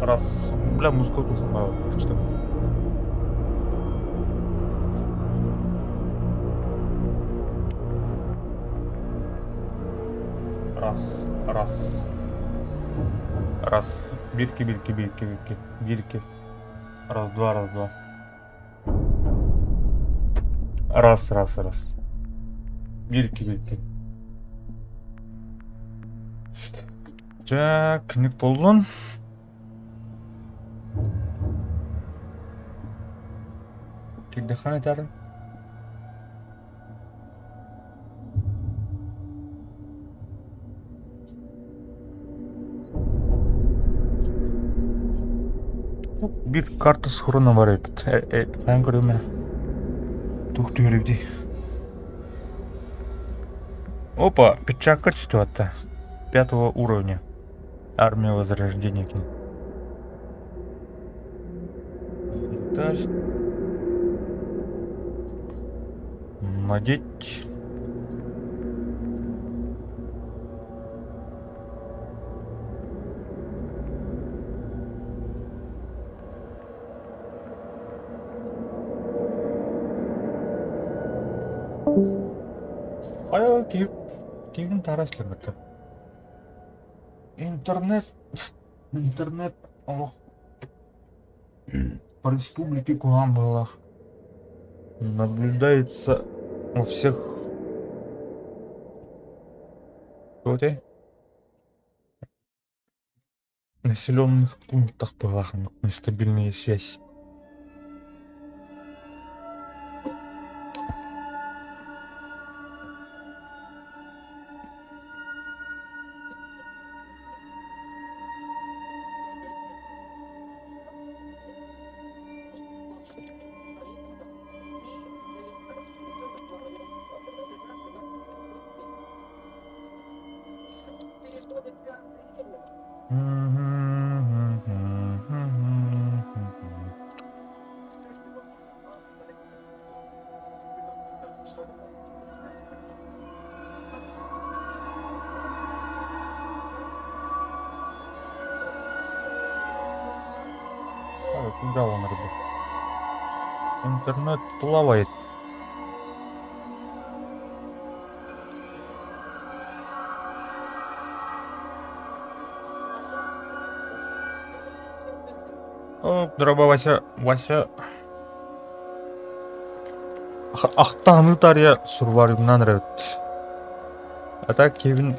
Раз. Бля, музыку слушаю мало. Что? Раз. Бирки. Раз, два. Раз. Бирки. Так, не полон. Телефон тары. Bir kartı sorunu var evet. Ben görüyorum ya. Тухту людей. Опа, печатка 4 5 уровня. Армия Возрождения. Надеть. Aya кейбін тараслым это. Интернет, Аллах. По республике Куамбалах наблюдается у всех населенных пунктах Балахом нестабильная связь. Куда он, ребят? Интернет плавает. О, дроба Вася. Ақтағыны я сурварымнан рәуд. Ата кевін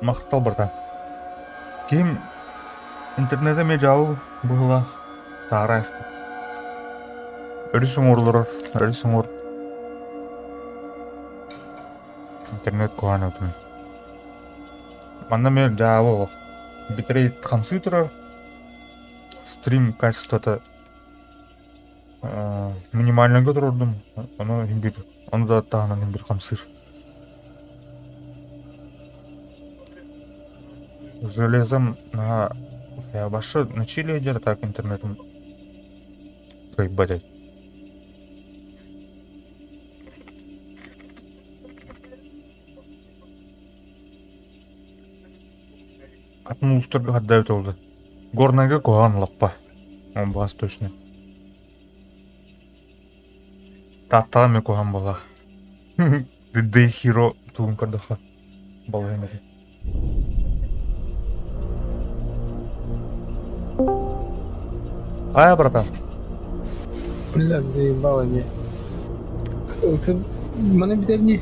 мақтал бірді. Кем интернеті ме жауы бұғыла тағыра әсті. Өрісің ұр. Интернет көған өтімін. Манда мен жауы битрейт қансы тұрар. Стрим качество-то минимального трудом, оно да тағынан имбир қамсыр. Железом я башы начали едер так интернетом кайбадай. Атын ұстырға қаддайыт олды. Горнага коған лаппа. Он бас точно. Таттаға мен коған бала. Дидей хиро туын кардақла. Бала емес. Ая, братан. Блядь, заебало мне. Ты mana бедерни.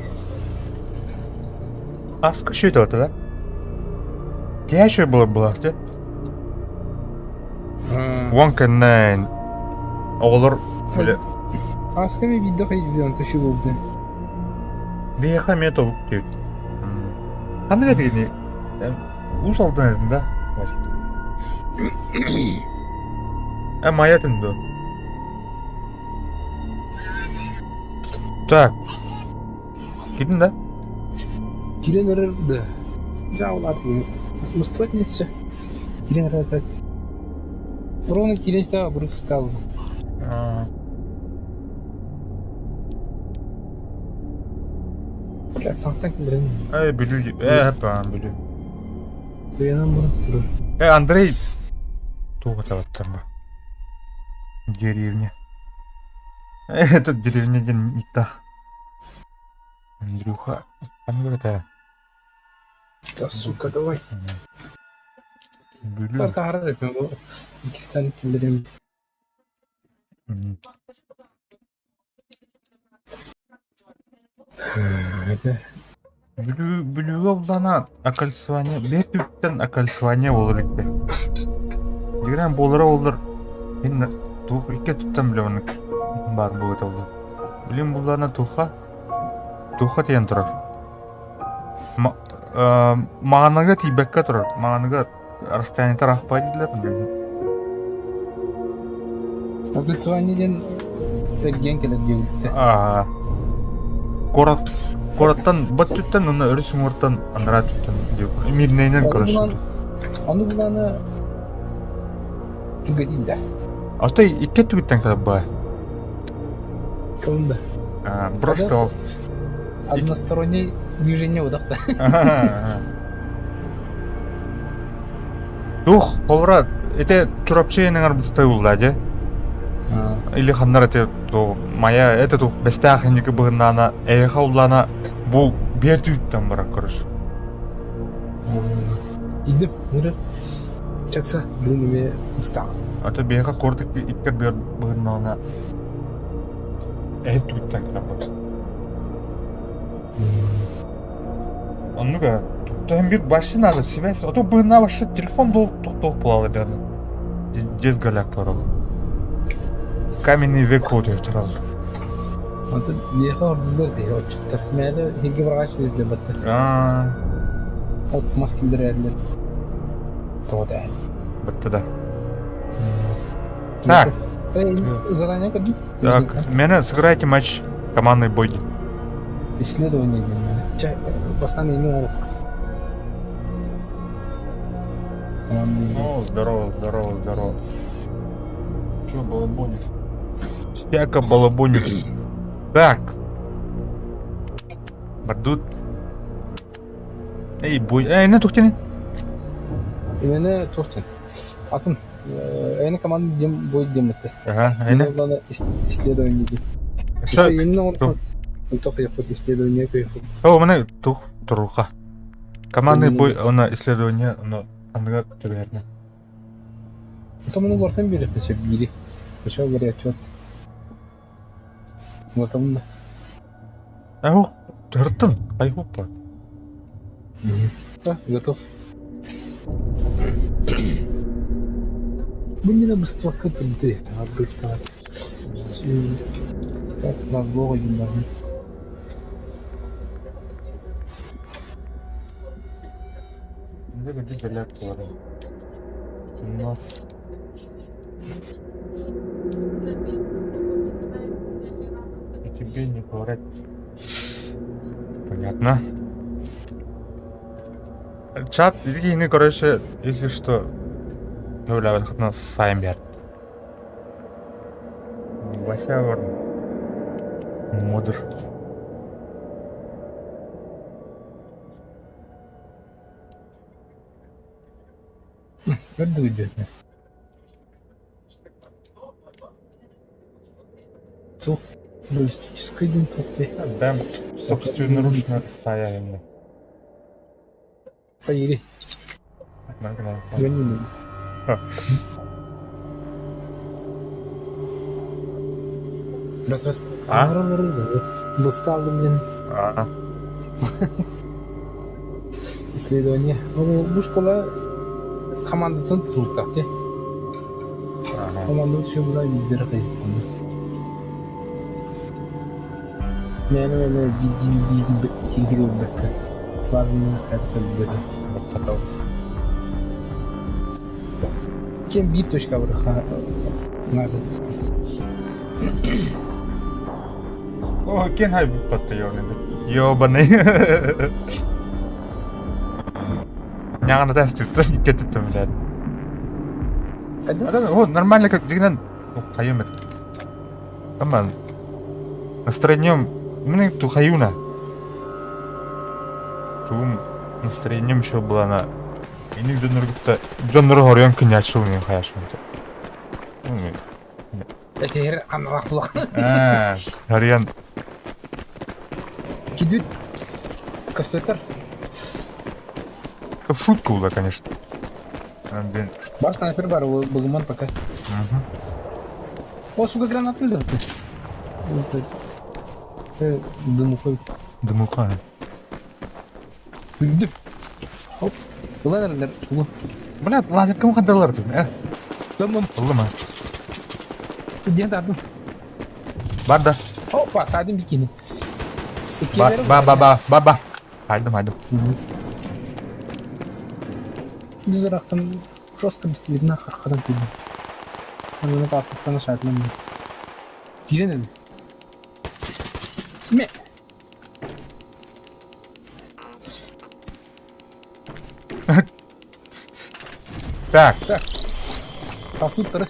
Аска что это, да? Я еще была, где? One can nine. Олар. Асками видно видео таşı buldu. Bir хамет olup diyor. Hani dediğini? Uzaldın da. Маятын да. Так. Gidin de. Giren arardı. Ya ulan Mustafa neyse. Giren arardı. Ровно giren става брустал. Блядь, сам так блин. Bilü. Hep ben bilü. Uyanan bunu durur. Андрей, Туга таваттарба. Деревня. Это деревня не та. Андрюха. Андрюха. Да, сука, давай. Гүлүү. Тарта харар yapıyorum bu. İki tane kimlerim. Это... Бүлүүгө булана окольцование. Бертүттен окольцование болор икте. Дегенен болор. Мен тух икке туттан билем бар бу это болор. Билем булана туха тиен турар. Маганага тибекке турар. Маганага расстояние тарахпай дилер. Облицованиеден эрген келер жегиликте. Кораттан баттыттан уна өрүсүң ортан анратыттан деп. Мирнейнен көрөсүң. Аны буланы түгөдин да. Атай икке түгүттен калып баа. Кылында. Просто Одностороннее движение удакта. Дух, полра, это чурапчейнен арбыстай улдаде. Или ханнар это то моя это то бестахники быгынана эйха улана бу бертүттен бара көрөш. Идип, ныры. Чакса, бүгүнүме мустак. Ата бега кордук иккер быгынана түттен калып. Оннуга тохтан бир башына связь, ото быгына башы телефон токтоп болалы даны. Дез галяк парал. Каменный век вот это раз. Антон бега ордулар дей, очуттар. Мэли хиги баргаш берди баттар. От маскилдер эрлер. Тода. Баттада. Так. Задание каду? Так, меня сыграйте матч командный бой. Исследование. Постоянно ему. Ну, здорово. Чё балабонишь? Всяко балабонишь. Так. Бардут. Эй, бой. Не тухтини. Именно тухтин. Атын. Эйне команда дем бой демете. Ага, эйне. Исследование. Что? Именно он только я под исследование поехал. О, мене тух туруха. Командный бой, она исследование, но андга төгерне. Потом он вартан бери, все бери. Почему говорят, что? Вот он. Ау, тыртын, айхупа. Готов. Мне надо быстро ты, а быстро. Так, нас долго не Где галяк парал? Но. И тебе не говорят. Понятно. Чат, или, короче, если что, является хоть нас саймер. Вася ворн. Модер. Как дуйдет? Тух, баллистический дым тупый. Да, собственноручно саяемно. Поели. Я не люблю. Раз. Достал, блин. Исследование. Bu школа командадан tutuldu te. Команда şu bulay bildir kayıp. Yani bir ilgili bir dakika. Slav'ın hayatta bildir. Kim bir точка bırak. Надо. О, кен хай бутта ёбаный. Ёбаный. Нягана тестив, тас иккетиптен билет. О, нормально как дегенен. Хайым это. Таман. Настроением мне тухаюна. Тум настроением еще было на Ini Jonnur horyon kınyatçı oynuyor hayatımda. Этер анрахлах. Hariyan Кидут. Кастетер. шутка была, конечно. Ben... Бар снайпер бар, Багуман пока. О, сука, гранат кидал ты. Дымухой. Дымуха. Үдіп. Хоп. Бұлайлар, ұлы. Блядь, лазер кім қандалар тут, Лымым. Ұлы ма? Сиден тардым. Бар да. Опа, сайдым бикини. Ба. Haydım. Düz araqtan жестко бістілігіне қарқадан келді. Оны бастықтаны шайтылым. Giren dedi. Me. Так. Kaslıktırı.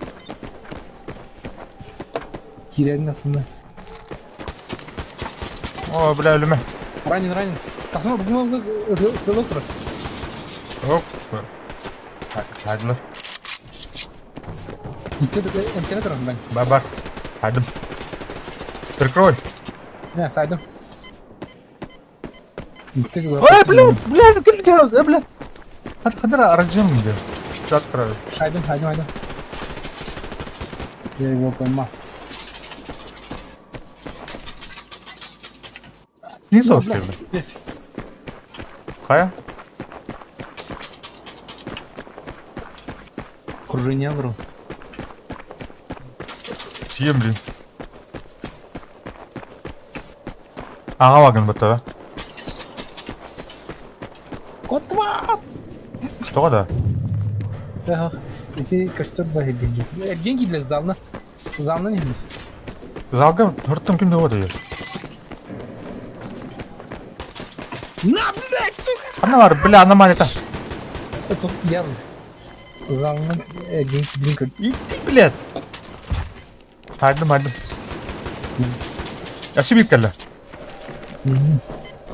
Girenin altında. О, бля, ölüme. Ранен. Tasma bugün ısladı oturur. Hop. Haydılar. Gitti de emkene tarafım ben. Бар. Haydım. Прикрой. Ne saydım. Gitti de. Ой, бля. Hadi aracım diyor. Biraz karar. Saydım. Yok olma. Ne soruyorsun? Yes. Kaya? Кружение вру. Сием, блин. Ağa bakın bu tarafa. Котва! Что kadar? Ага. Эти костер деньги. Деньги для зална. Зална не. Залга hırttım kimde o diyor. На, блядь, сука! Ana var bля anlamadı. Тут явно. Зална деньги блинка. İtti bile. Haydım. Yaşı büyük geldi.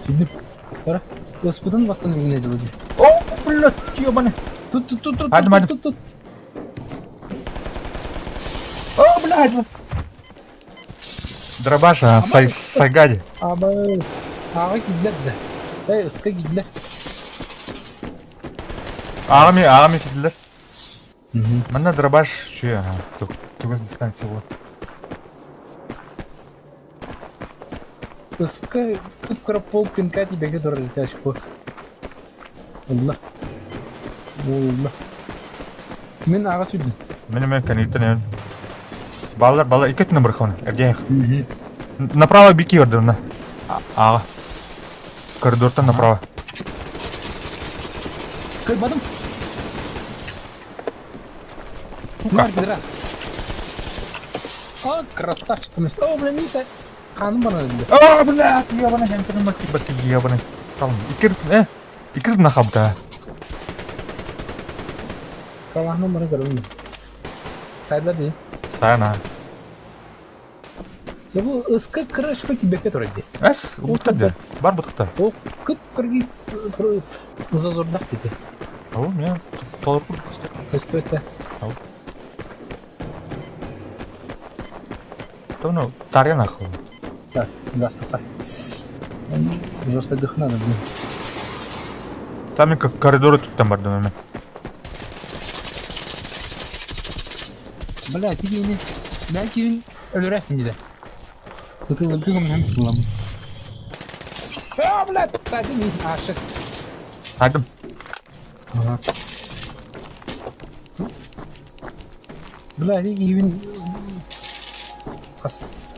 Сидим. Ora. Господын бастан не делали. О, бля, ёбаный. Тут. Hadi. Тут. О, блядь. Драбаша, сайгади. Абыз. Ağa gidiler de. Iska gidiler. Ağami sizler. Bana драбаш şu ha. Çok distansı bu. Iska kıpkara pol pinka тебе который тяжко. Allah. Мен ağa sürdüm. Benim kanıtı ne? Балалар iki numara konu. Erkek. Направо беги ордерна. Ağa. Коридордан направо. Кайбадым. Нар раз. О, красавчик. О, блин, Миса. Kanım bana öldü. О, блядь, ёбаный, хэмпер бати ёбаный. Tamam, ikir нахабда. Kalahını bana göründü. Saydılar değil. Sana. Ya bu ıska kıraşma ki beket oraydı. Эс, утады. Бар бутыкта. O kıpkırgı uzazordak dedi. Ау, мен толып. Üstüvete. Тону таря нахуй. Так, газ такой. Жестко дых надо, блин. Там как коридоры тут там барды мен. Бля, тебе не... Belki ölürəsin bir də. Bıtılırqım hem sılam. Aa, bля, saydım iyi. Aşız. Haydım. Aha. Bля, evin... Kas...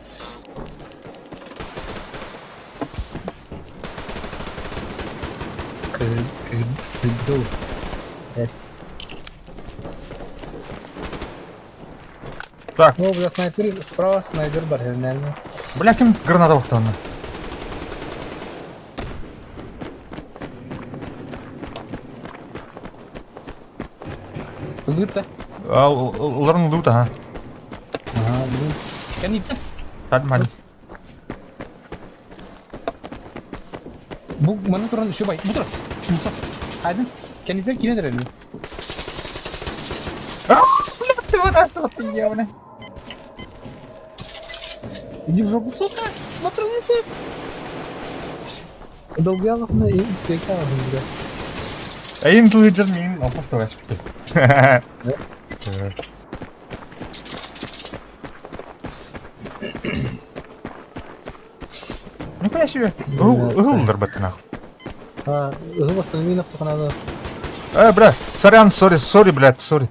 Kırdı. Evet. Так, Ну, бля, снайпер, справа снайпер бар, реально. бля, ким граната бактаны. Лыта. Оларын лута, ha. Ага, блин. Канипта. Haydım. Bu bana duran şu bay. Bu taraf. Musa. Haydi. Kendisi kine dereli. Ты вот это вот явно. Иди в жопу, сука! Смотрелся! Долгалов на и тека, бля. Эйн туйдер мен алпастабаш бит. Не понимаешь, ылдыр бітін ақ. Восстанови на суханада. Бля, сорян, сори, блядь, сори.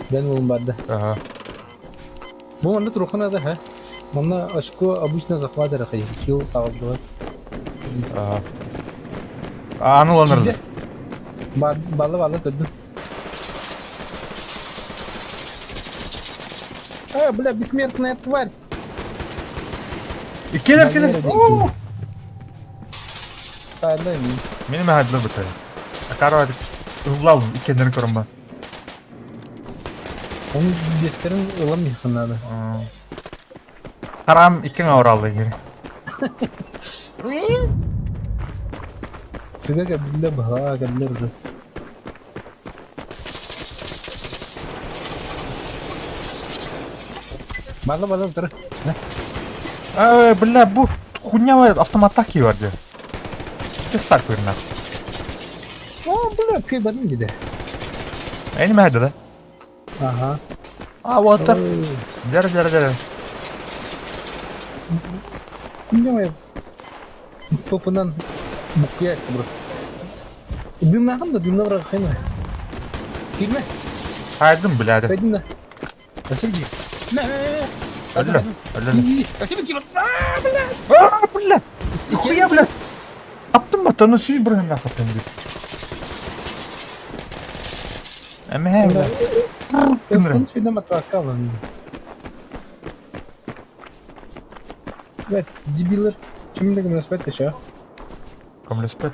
Ben oğlum barda. Ага. Bu anda turxanada ha. Manda aşko обычно захвата рахай. Кил тагылдылар. Ага. Аны ланырды. Балы көддüm. Бля, бессмертная тварь. Келер. Сайдайм. Менің мәділі бұтыр. Ақару адық. Ұлалым, икендерін көрім ба. Onun desterin ılam yıkınladı. Қарам, икен ауыралды егер. Sıga kabille baha kabille. Бала тұр. Бля, бұл хуйня автоматтаки var diyor. Kes tak verin abi. Бля, köy badın gide. Aynı məhədə də. Aha. Water. Jara. Bilmiyorum. Topundan bukya işte burası. Dünle da dünle bırak hayna. Girme. Haydım birader. Kaydın da. Nasıl gir? Ne? Öyle. Nasıl gir? Bля. Хуя, бля. Attım mı? Tanı siz bırakın laf atın diyor. Ama he bля. Konuş bir de matrakka alalım. Evet, дебилер. Şimdi de respect aşağı. Кому спать?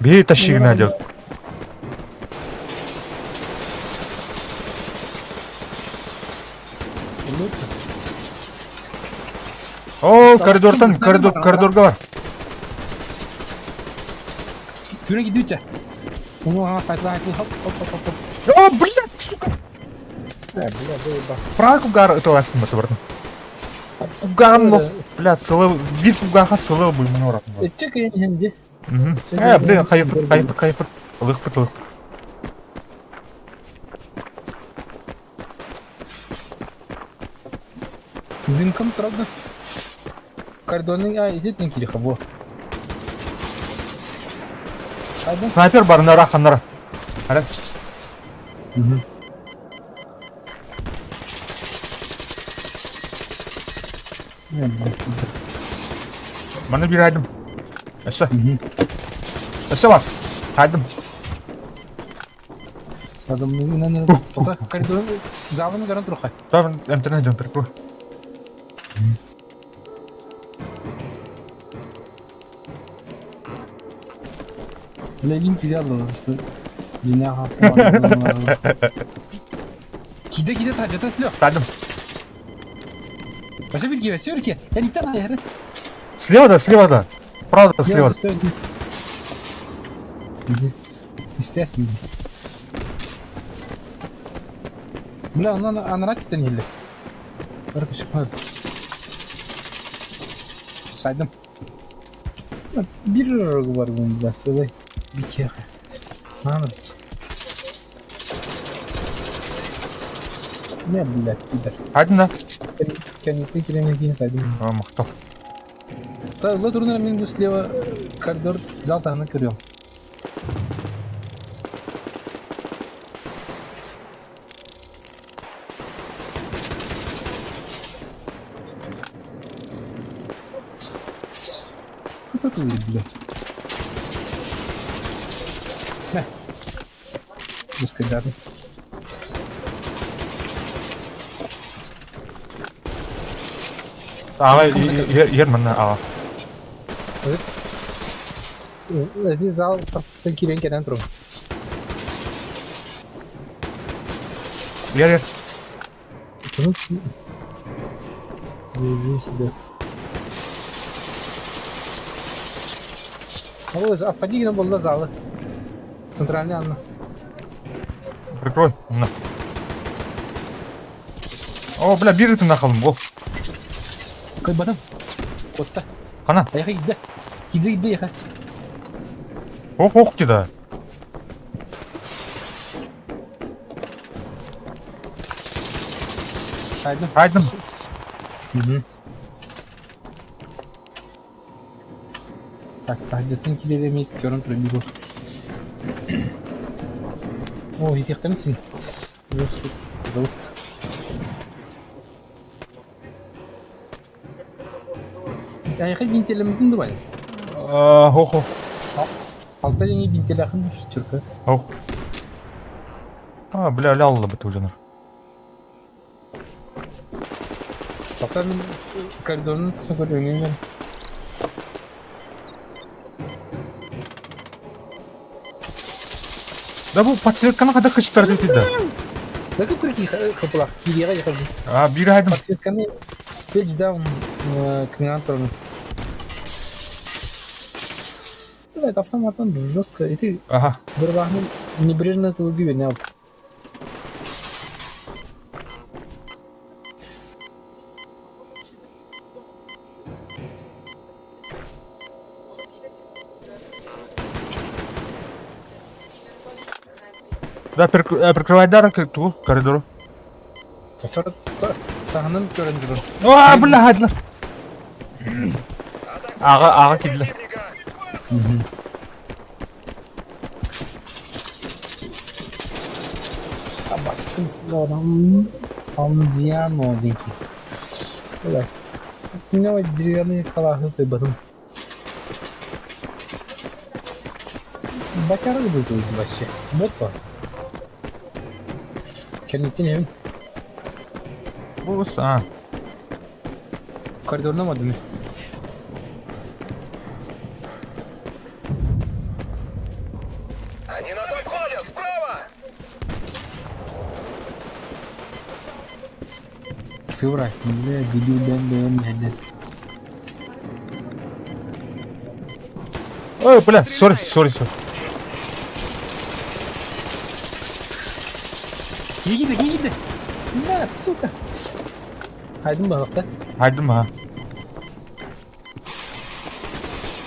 Бей, тащи надел. О, коридорга var. Şuna gidiyor ya. Onu saytla hop. О, блядь, сука. Bля. Праг угар это астым это бардым. Угарым но, блядь, сылы, bir угарга сылы bu bunu oratım. Etçek yani. Блин, кайфыр. Лык. Дымкам трудно. Кордонный, идет не кириха, во. Снайпер бар, нара. Ара. Bana bir aydım. Aşağı bak. Aydım. Разумно, пока коридор заваны гарант рухай. Tamam, internet jumper bro. Лелин кидалды. Меня хапты. Киде тажата слё. Aydım. Пошли беги, сёрки. Я не тана, я. Слева да. Правда, слева. Естественно. Бля, она ракета не или. Только шикарно. Сайдым. Bir var bunda söyle. Bir kere. Ne bilek gider. Aydım da. Kendisi kiremekini saydım. Мақтау. Та турнира мен bu слева коридор зал тағына кіріyorum. Как это выглядит, блядь? На. Пускай даты. Yer mana ağa. Evet. Здесь зал просто киренкеден тұру. Yer. Вези себя. Вот, обходи, был до зала. Центральный Анна. Прикрой. На. О, бля, бир ты нахал, бол. Кой батам. Коста. Қана. Аяққа иді. Иді, яқа. Оқ деді. Қайдым. Так, тахдеттен келе бермейді, көрін тұры бейбол. О, етектен сен. Жосқы, зауыт. Аяққа бинтелемедің ді бай? Оқ. Алта және бинтеле ақын түркі. Оқ. Бля, лялла біті уже. Тоқтардың коридорының қысын көрдіңен мен. Да бұл подсветканы қада қычтар жетеді. Да көп көрек қыпылақ, биреға еқырды. Бире айдым. Подсветканы печ даун кімнен тұрмын. Это автоматом жестко, и ты бір бағымен небрежно тылғы бен алып. Да, прикрывай дар ту коридору. Тағынан көрін жүрін. Бля, айдылар. Аға келділер. Басқын сыларам Алмдиано деньки. Олай. Күнне деревянные калахы тайбадым. Бакары был тут вообще. Вот по. Кернеттен евін. Бұс, Коридорна ма дыны? Они на подходе, справа! Сыврак, бля, дебил бен хәдді. Ой, бля, сори. Келгейді. Да, сука. Айдым бағықта. Айдым,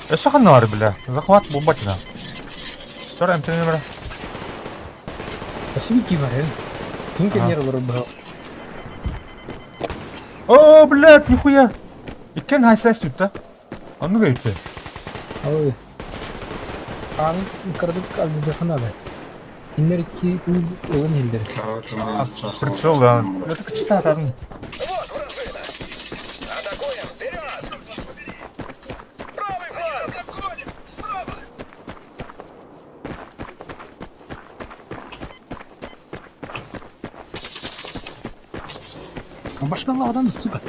Өсі қанна бар, бля. Захват болбатына. Сори, әмтіне бля. Спасибо, бар, Кім кенер олар бағық? О, блядь, нихуя. Иккен хайсайс түтті. Оны көйті. Ой. Ағын қырдық алдыздықын ады. Инлер икки түл олын елдер. Прицел, да. Это качета атадың. Вот вражина! Атакуем! Вперед! Правый фланг! Обходим! Справа! Башқа лағадан, сука.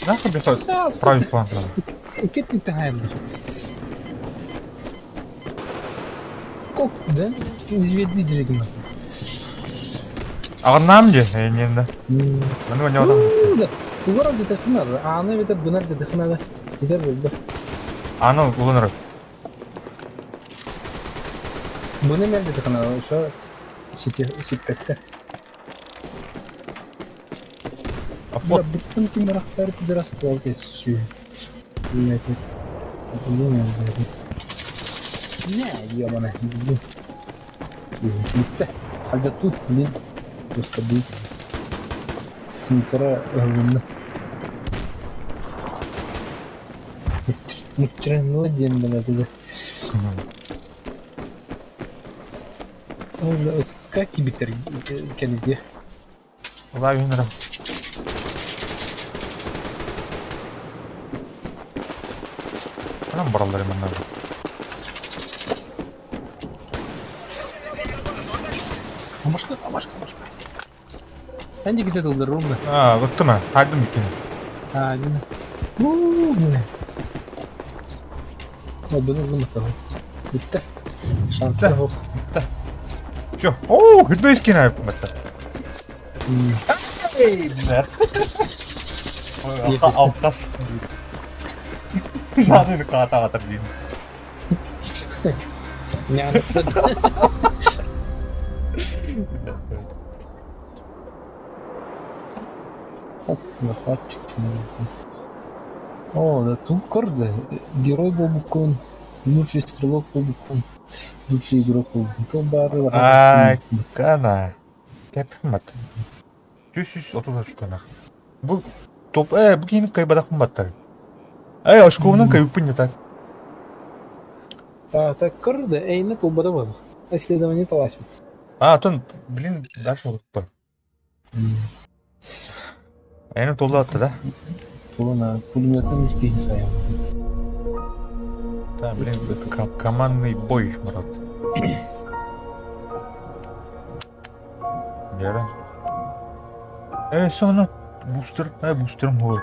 Нахуй бихать? Правый фланг. Кет бітті ғайымдар. Кок, да? Изведи жүрегім. Ағыннам де, енді. Оны не одан? Туғар алды дәқінады. Аны бетер бұнар дәқінады. Сетер болды. Аны ұлыныры. Бұны мәл дәқінады. Шо сетпәкті. Афот. Бұттың кемерақтары пидерасты ал кес. Шүй. Үйәтет. Бұлың әлді. Не, ебана. Бітті. Алда тут, блин. Просто бит. Синтера говно. Мучрано дем была туда. Ой, как и битер кенде. Лавинером. Анам баралар емен надо. Башка. Анди где долдар румба. Өтті ме? Қайдым екен. Дина. Міне. Бұны зымытығы. Бітті. Шансы жоқ. Все. Оу, үтті ескен айып бәтті. Ей, бәт. Алқас. Надыны қағата-қатыр деймін. Не анықтады. Оп, находчик. О, да тут карды. Герой был букон. Лучший стрелок был букон. Лучший игрок был букон. То бары. Ай, кана. Кеп қымбат. 330 ашкана. Бұл топ, бұл кейін кайбада қымбаттар. Ашковынан кайыппын не так. Так карды, әйні толбада был. Исследование таласит. Тон, блин, дальше вот бар. Әйні толды атты, да? Толына пулеметный мешки саян. Да, блин, это командный бой, брат. Яра. Соны бустер, бустерім ғой.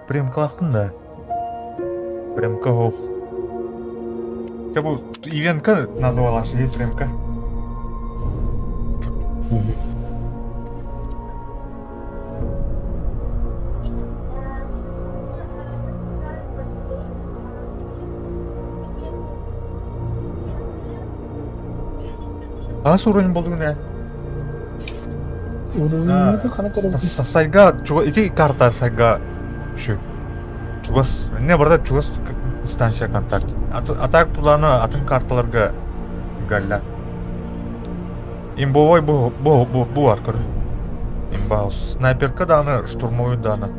Премка лақтын да. Премка ғой. Бұл ивентка называлашы, премка. Қансы уровень болды күні? Уровень қана көріп. Сайга, эти карта сайга şu. Чугас, не барда чугас станция контакт. Атак планы атын карталарга галла. Имбовой бу аркыр. Имбаус. Снайперка даны, штурмовой даны.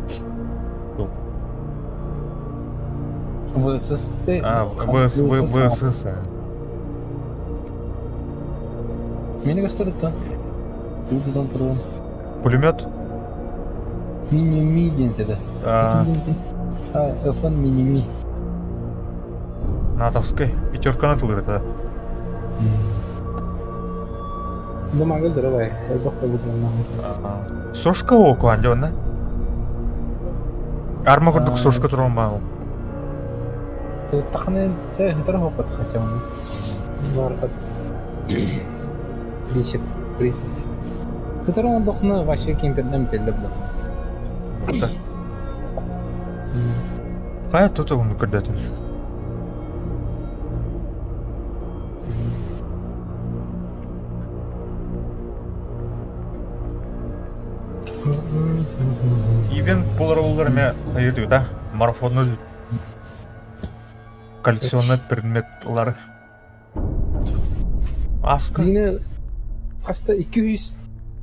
ВСС. ВСС. Мені gösterdi. Buradan тұрған. Пулемет? Мини-ми деді. F1 мини-ми. Натовской. Пятерка натылыр это. Да мангал дыры бай. Бақпа бұдырын. Сошка оку анде онна? Арма құрдық сошка тұрған бағыл. Тақны, хитар хоқат қача оны. Барқат. Присеп. Хитар оны доқны ваше кемперден бітелді бұл. Қая тұты оны күрдетін? Ивент болар ме қайырды, да? Марафонны коллекционный предмет олары. Асқы? Дені қашта 200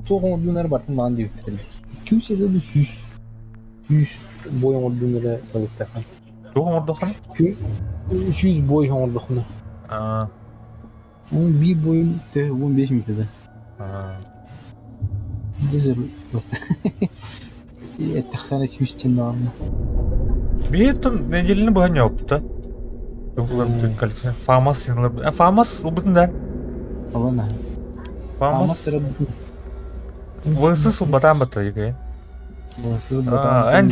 тоғын ордынлары бартын маған деп бітірді. 200 едеді 100. 100 бойын ордынлары қалып таққан. Тоғын орды қаны? 300 бойын ордықыны. Оның бір бойын 15 метрді. Дезір өтті. Тақсаны 200 тен бағымды. Бейттің неделіні бұға не опты? Тоғылар бүтін коллекция. Фамас сенілер. Фамас ұлбытын да? Алана. Фамас сірі бұтын. Высыз ұлбатан бұты егейін. Ән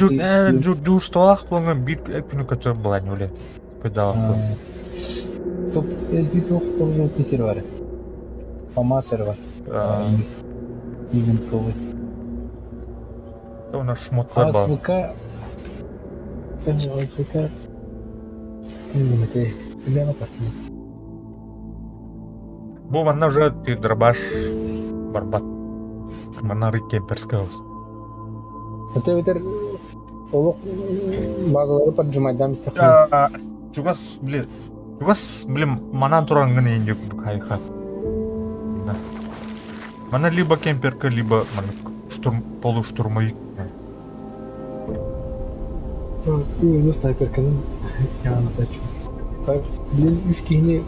жүрстолақ болыңын бір күні көтір болайын өлі. Педалық бұл. Топ, әлді тоқ жол текер бар. Фамас сірі бар. Егін толы. Ona шмотлар бар. АСВК. Теңгеметі. Үләні қастың. Бұл манна уже ты дробаш барбат. Манна рикемперская өз. Это ветер олық базалары поджимайдан істіққан. Чугас, блин, манан тұран ғын еңдек бұл қайқа. Мана либо кемперка, либо полуштурмовик. Үйіні снайперканың яғына тачу. Блин, үш кейіне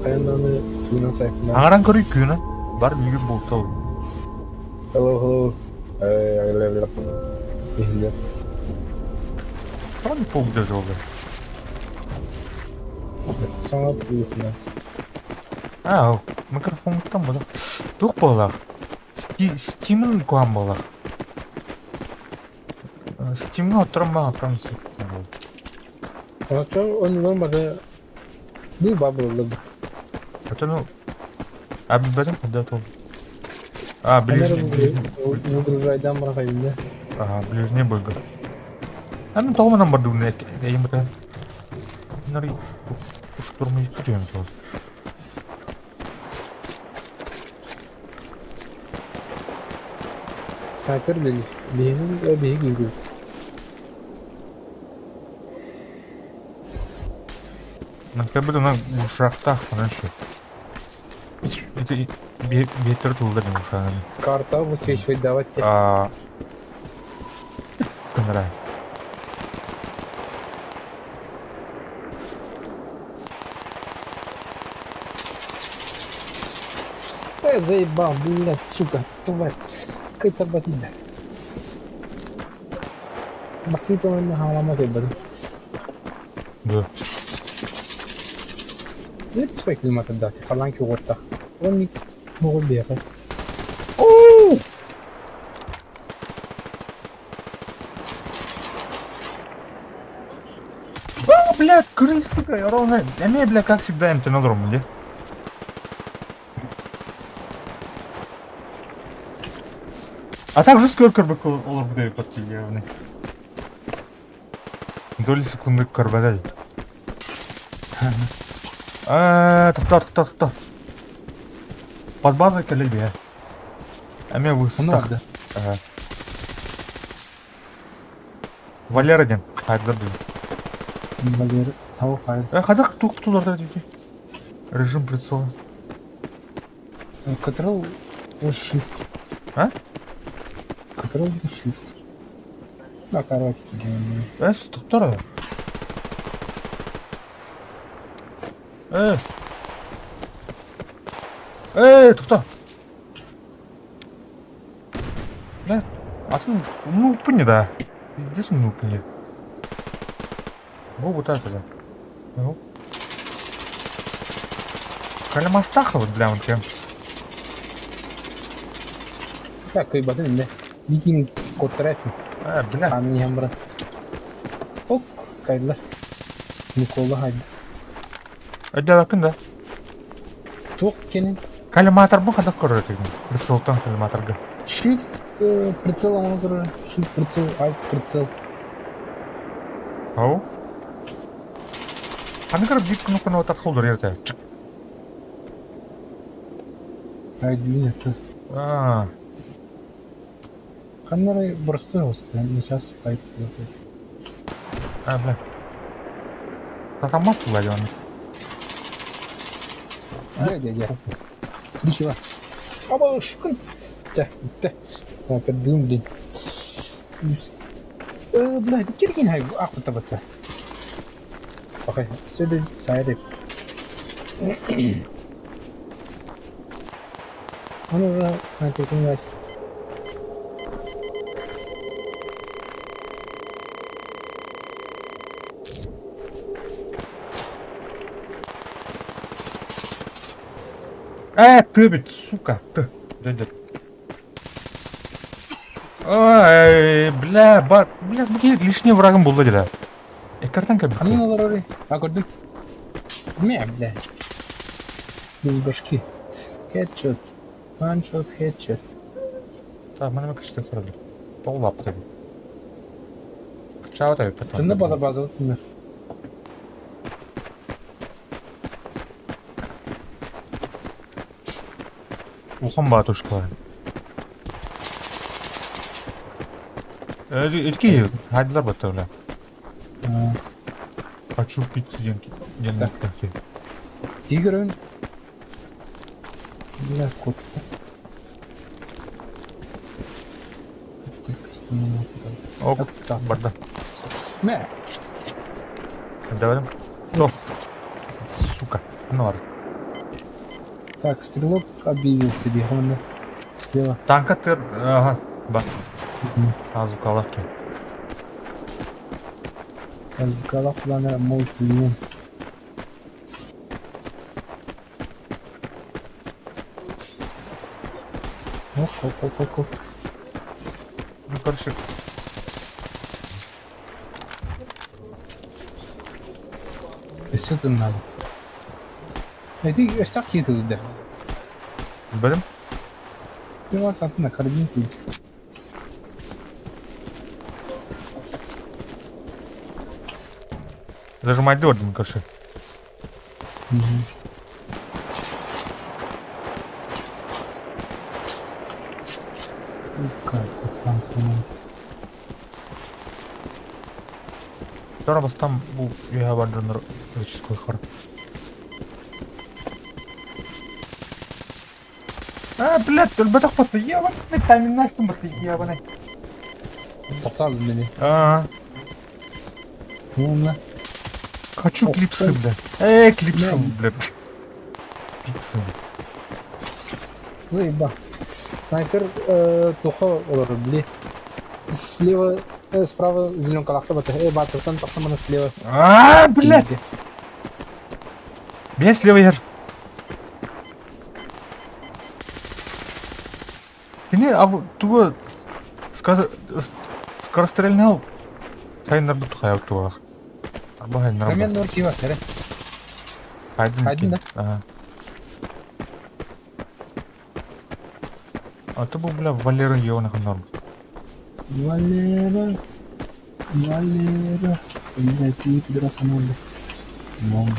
қаянланы туынан сайфына. Аңаран көрі күйіні? Бар мүйір болтау. Hello. Қыран полгда жолды. Саңа бұйықына. Микрофон ұттан бұда. Тұқ болақ. Стимін көған болақ. Стимін отырым баға франсы. Онылан бада бұл бабылы. Это әбілбәдің құда толды. Ближний. Выгружайдан бұраға елді. Ближний бөлгі. Әнің тоғымынан барды ұны әйім бұта. Нәрі Штурмы tutuyorum sonra. Снайпер били. Биһиги биһиги. Как будто на ушактах, знаешь. Это ветер тулды не ушагами. Карта высвечивает давать. Камера. Заебал, блядь, сука, тварь. Какая-то батина. Бастыйты на халама кайбады. Да. Не пускай климата дати, халанки уорта. Он не могут бегать. Блядь, крысы, ровно. А мне, бля, как всегда, МТ на дрому, где? А также сколько бы олар бдей подтягиваны. Доли секунды карбадай. Тоқтар. Под базой колебе. А мне высотах. да. Ага. Валер один. Хайдар блин. Валер, того хайд. Хадак тук туда дети. Режим прицела. Control shift. А? Control shift. Да, короче. Тоқтар. Тоқта. Бля, атың нупы не да. Пиздец нупы не. Вот это да. Ну. Калимастаха вот бля, вот чем. Так, кой батин да. Викинг код тресни. Бля. Ам не брат. Ок, кайдлар. Никола хайд. Öde bakın da. Тук кенен. Калиматор bu kadar koruyor dedim. Рысылтан калиматорга. Shift прицел ана кора. Shift прицел, alt прицел. Ау. Аны кара бит кнопканы вот отходу ерте. Айди это. Камера простой остается, не сейчас пайп. Бля. Там мат владел. Дядя. Ничего. Бабушка. Да. Снайпер дым, блин. Блядь, киргин хай, ахута бата. Окей, сюда, сайдик. Он уже снайпер князь. Ты ведь, сука, ты. Дядя. Ой, бля, бля, лишний врагом был, да. Картинка бит. Они надо рори. А гордым. Мя, бля. Без башки. Хедшот. Ваншот, хедшот. Так, мене викачати зроблю. Поллап тобі. Чао тобі потім. Ты на база, вот ты. Ухом батушка. Эдки, хайдылар бата бля. Хочу пить денег. Тигр. Бля, кот. Ок, барда. Мя. Давай. Стоп. Сука, ну ладно. Так, стрелок объявил себе, он слева. Танка ты... Ага, бак. Азу калавки. Голов плана мой клиент. Оп. Ну, короче. Что тут надо? Это что какие-то тут, да? Бөлім? Ты у вас на карабин сидит. Зажимать дорден, короче. Мгм. Как там, Sonra бастан бұл үйе бардыңдар электрический қар. Блядь, өлбәтақ баты, ебаный, тайминнастың баты, ебаный. Тоқталды мені. Онда. Хочу клипсы, бля. Клипсы, бля. Пиццы. Заеба. Снайпер тухо олар, бли. Слева, справа зеленкалақты баты. Батыртан тақтаманы слева. Блядь. Бе слева ер. Кене, туға скорострельный ал. Сайынларды тұқай ау туғақ. Арбағай нұрам. Камен нұр кива, кәрі. Қайдың да? Ты был, бля, Валера ебаных норм. Валера. Блядь, не пидораса надо. Мам.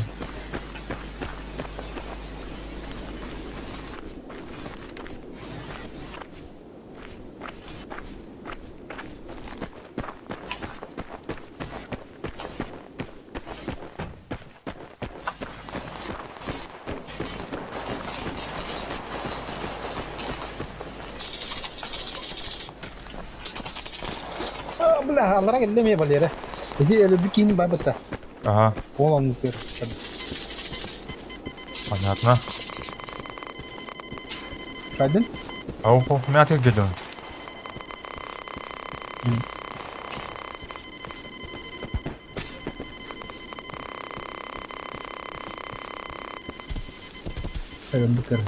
Бля, аллара келдем я Валера. Иди, я люблю кинь бабата. Ага, Ол он тер. понятно. Қайдың? Ау, мен атек келдім. Қайдың бітір.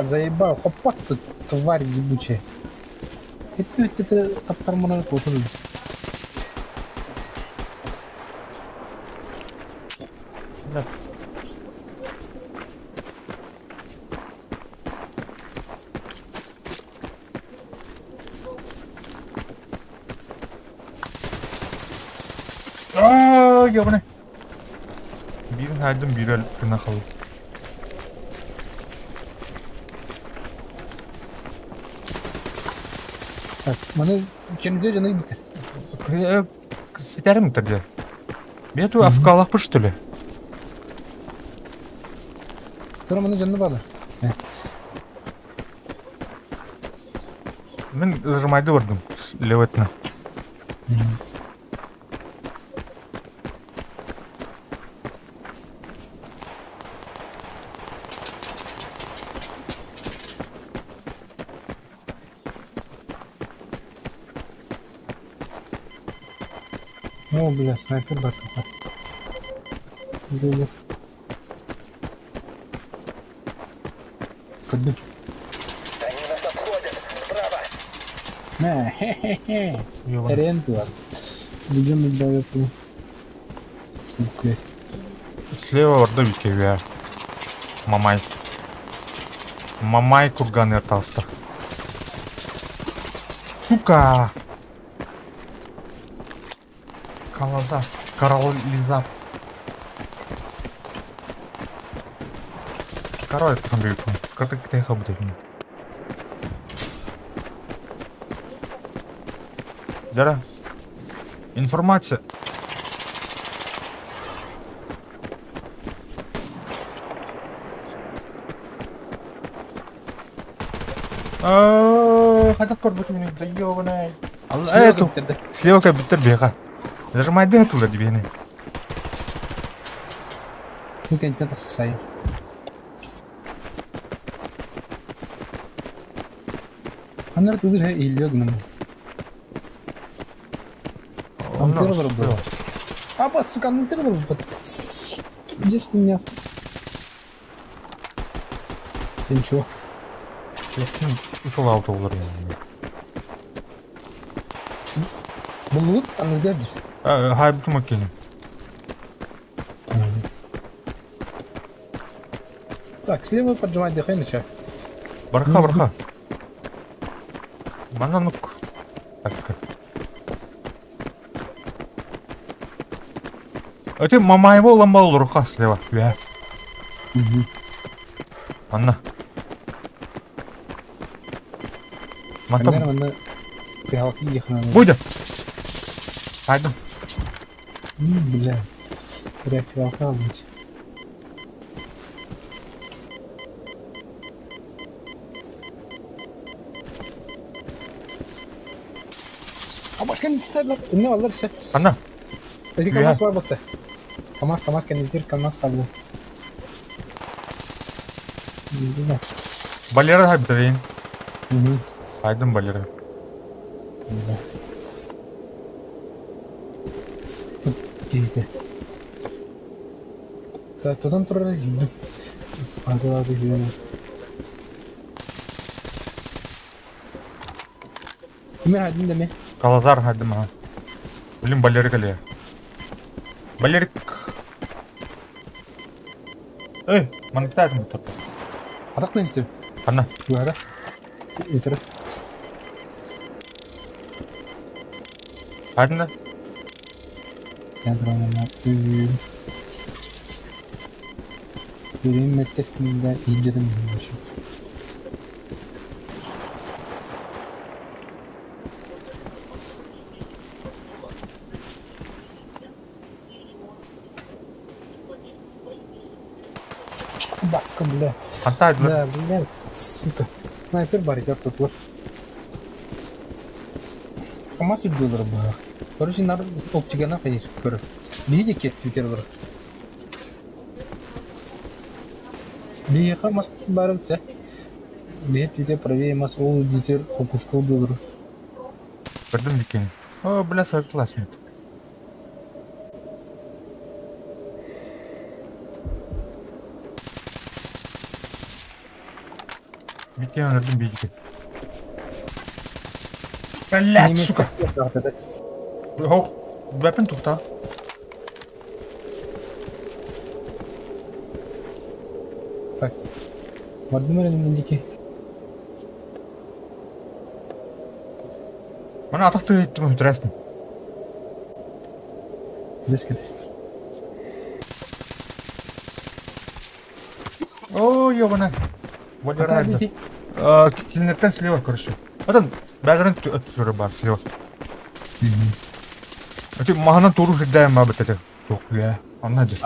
Заебал, хопот тут, тварь ебучая. Это таптармана потом. Да. Ебаный. Бірін хайдым, бірі тына қалды. Так, mana кемде жаны бітір. Сетәрім тұрды. Мен ту афқалық бір что ли? Тұра mana жаны барды. Мен жырмайды көрдім, леветіні. О, бля, снайпер бар капа. Иди. Куды? Они нас обходят. Справа. Хе-хе-хе. Ебаный. Ренту бар. Идем отдавай пул. Слева орда бекеве. Мамай. Мамай курган ерталыстыр. Сука! Калаза. Карализа. Король там бегу. Как ты их обдать? Дара. Информация. Хотят корбать меня, да ёбаный. Эту. Слева как битер бега. Нажимай D туда тебе. Ну, конечно, это сосай. Анар тут же и лёгнем. Он террор был. Апа, сука, ну террор был. Здесь у меня. Ты ничего. Ушел ауто olur Булут, а ну где? yani. Hay bütün makineyi. Так, слева поджимать дыхай на чай. Барха. Бана нук. Так. Öte mamayva olan bal olur kaslı bak ya. Anla. Anlar Matam. bana kıyafeti yıkanıyor. Buydu. Haydi. Bile. Biraz kıyafeti almış. Ama kan sen ne olur işte. Anla. Jadi Ya. kamas var baktı. Kamas kan ditir kamas kaldı. Bile. Balera haydi deyin. Hı hı. Haydi balera. Bile. Giydi. Tutan turun şimdi. Adı gibi. Kime hadin de mi? Kalazar haydi ma. Bilim baleri kalıyor. Balerik. Ey, mana kita ada motor. Adak ne istiyor? Anla. Bu ara. Yeter. Haydi ne? Ben duramam. Benim mettesinde izledim. Baskın bile. Hatta haydi. Да, блин, сука. Снайпер барикад тут вот. Камас $100 было. Короче, надо оптикана ходить. Видите, кет твиттер бар. Bir kamaz barılsa. Bir твиттер правее мас ол твиттер окушка $1. Perdón dikeni. Oh, bela sarı klasmet. Dikeni önerdim bir dikeni. Bela suka. Oh, weapon tukta. Так. Вадимир Индики. Mana atakta ettim ötüresmi. Дескать. О, ёбана. Балера Какая haydi. Килинеттен слева, короче. Одан бәгірін өттірі бар, слева. Өте мағынан тору жиддайым ма бітеді. Жоқ, я. Анна дер.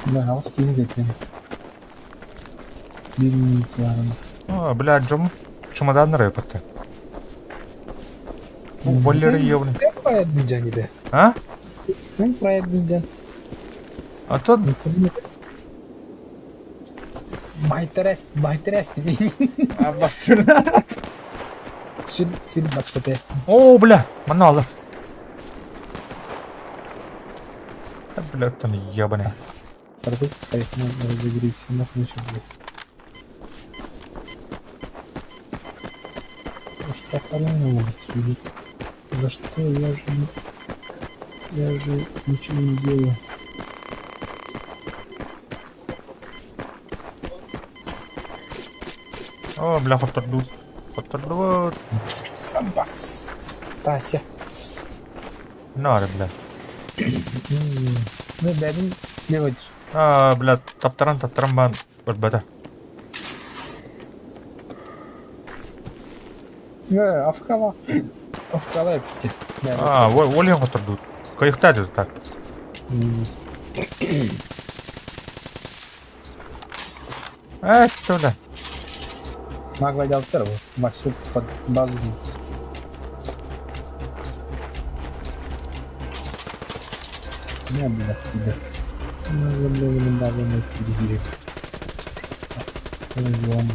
Да, а вас кинь где-то. Bir minut var. О, бля, джому. Чемоданları yapıttı. Bu balera ёбана. Ne fayda edeceksin de? Ha? Ne fayda edeceksin? Atan. Байтерес тебе. Bastırına. Sil başladı. О, бля, mana alır. Бля, tan ёбана. Пардон, поэтому разогреть нас еще будет. Штрафарину может. За что я же ничего не делаю. О, бля, хотырду. Хотырду. Бас. Тася. Ne var bля? Ну, бәдім слева жүр. Бля, таптаран бан бәрбәді. Афкала. Афкала әпті. Олен хотырду. Кайықта деді так. Что, бля? Магла дялтар бұл. Машу под базу дейді. Ne bile bile. Bunun da ben etkili. Tamam.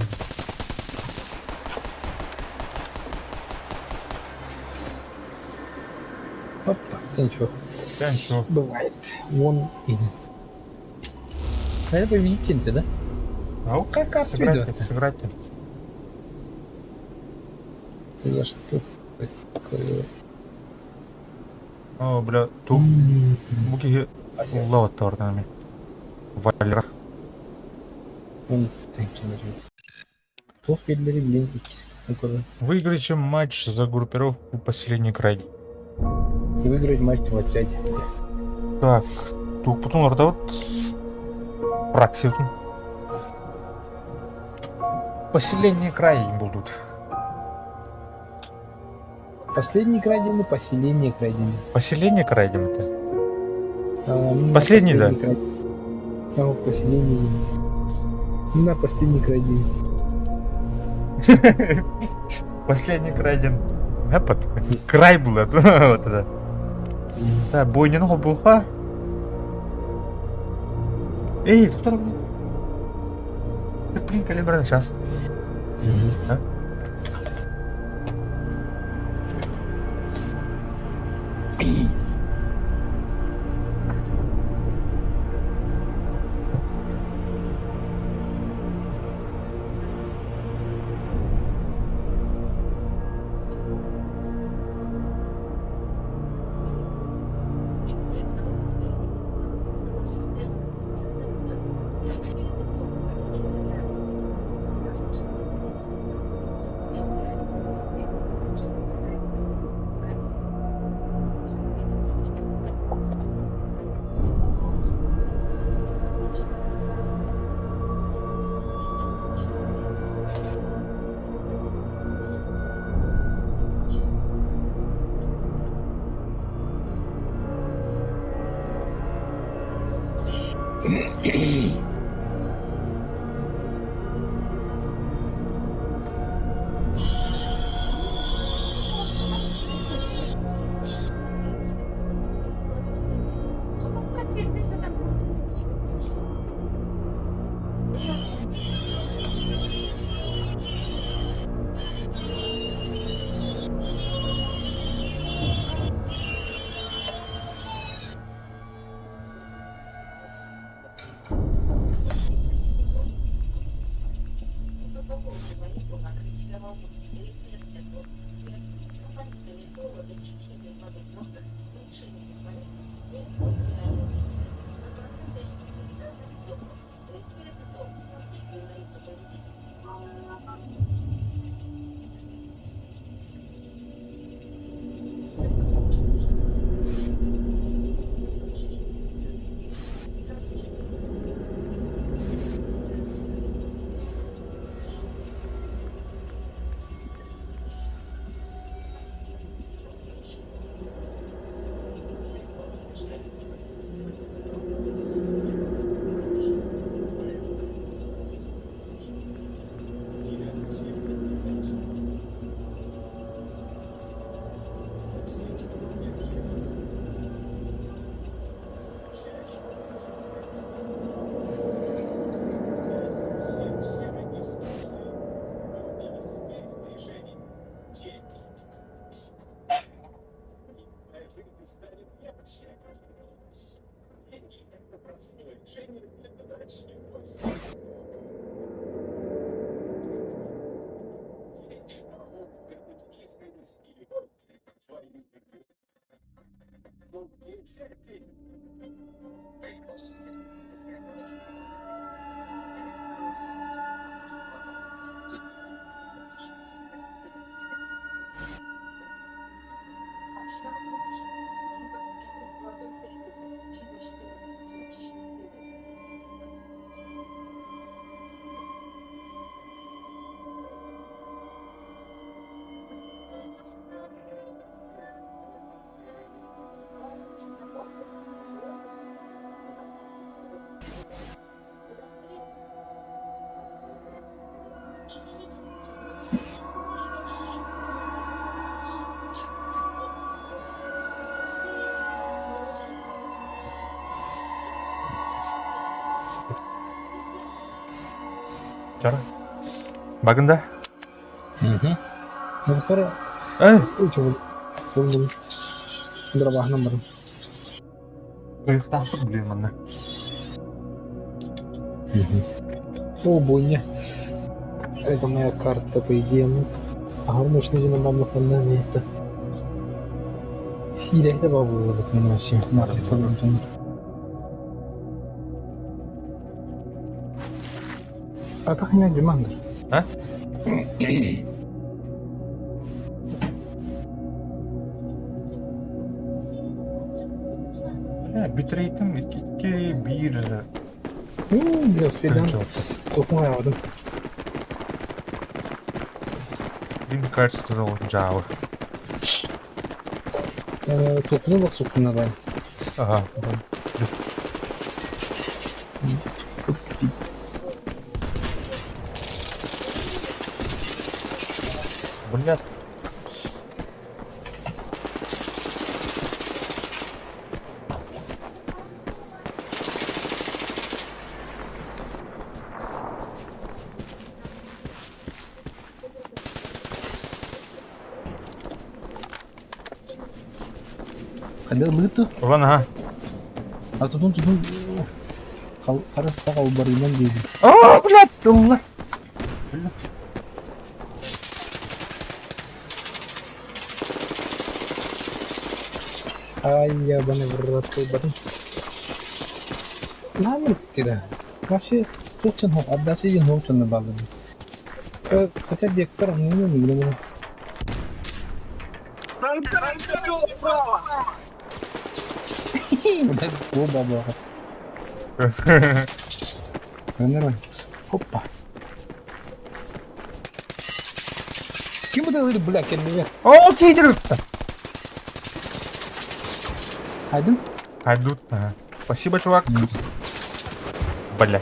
Hoppa, ничего. Бывает. Вон или. Это вы видите, да? Ау, Как сыграть. За что такое? О, бля, ту. Буги лава торнами. Валера. Вон, так же. Топ belleri bile ikisi. Выиграйте матч за группировку поселения край. Выиграть матч в отряде. Так, тут потом вот праксив. Поселение край будут. Последний краденый, поселение краденый. Поселение крайдем это. На Последний, да? Поселение. На последний краденый. Последний крайден. Край был это. Вот это. Да, бойненного буха. Эй, кто там? Блин, калибр сейчас. А? Cara. Bagında. Dokter, coba belum berapa nomor? Кайфтан блин мана. Боня. Это моя карта, по идее. А harus нужно нам национальный это. Сирия это бабу вот мы вообще. А как не Джумангар? А? Битрейtim 2-1. Велосипедden Birinci oldu. dokunamadım. Benim karşısında olacağı. Topuna bak soktuğuna ben. Aha. Блядь. Ada begitu. Ulan ha. Tutun. Harus tahu barinan dia. Aa, блядь, Allah. Ay ya bana berat badan. Namur tidak. Masih tuh hok ada sih yang hok cina badan. Kata dia kerang ini gimana? Udah gua bawa. Beneran. Hoppa. Kim udah belakang dia? Окей, друг. Aydın. Пойдут. Ага. Спасибо, чувак. Бля.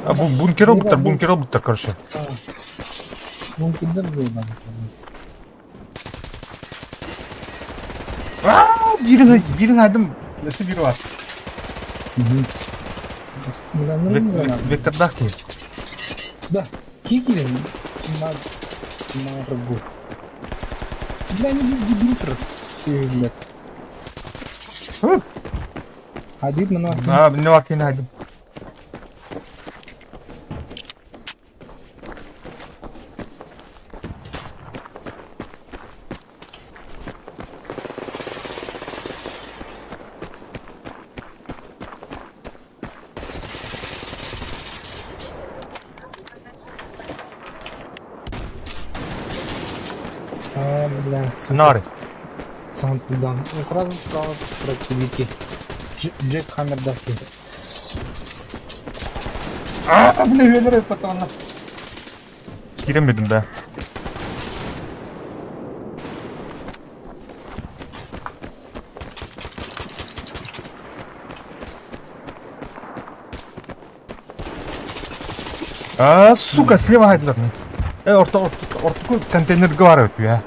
А бункер робота, короче. Mungkin zaman. Birini aldım. Nasıl biri var? Vektor Daki. Да, кикили снимал рыбу. Для них дебил блядь. Hadid mana? Ne vaktiğini aldım. Блядь. Сценарий. Саунддан. Я сразу сказал про чевики. Джек Хаммер Даки. Ne verir patonla. Giremedim de. Сука, слева haydiler mi? Orta konteyner var öpüyor ya.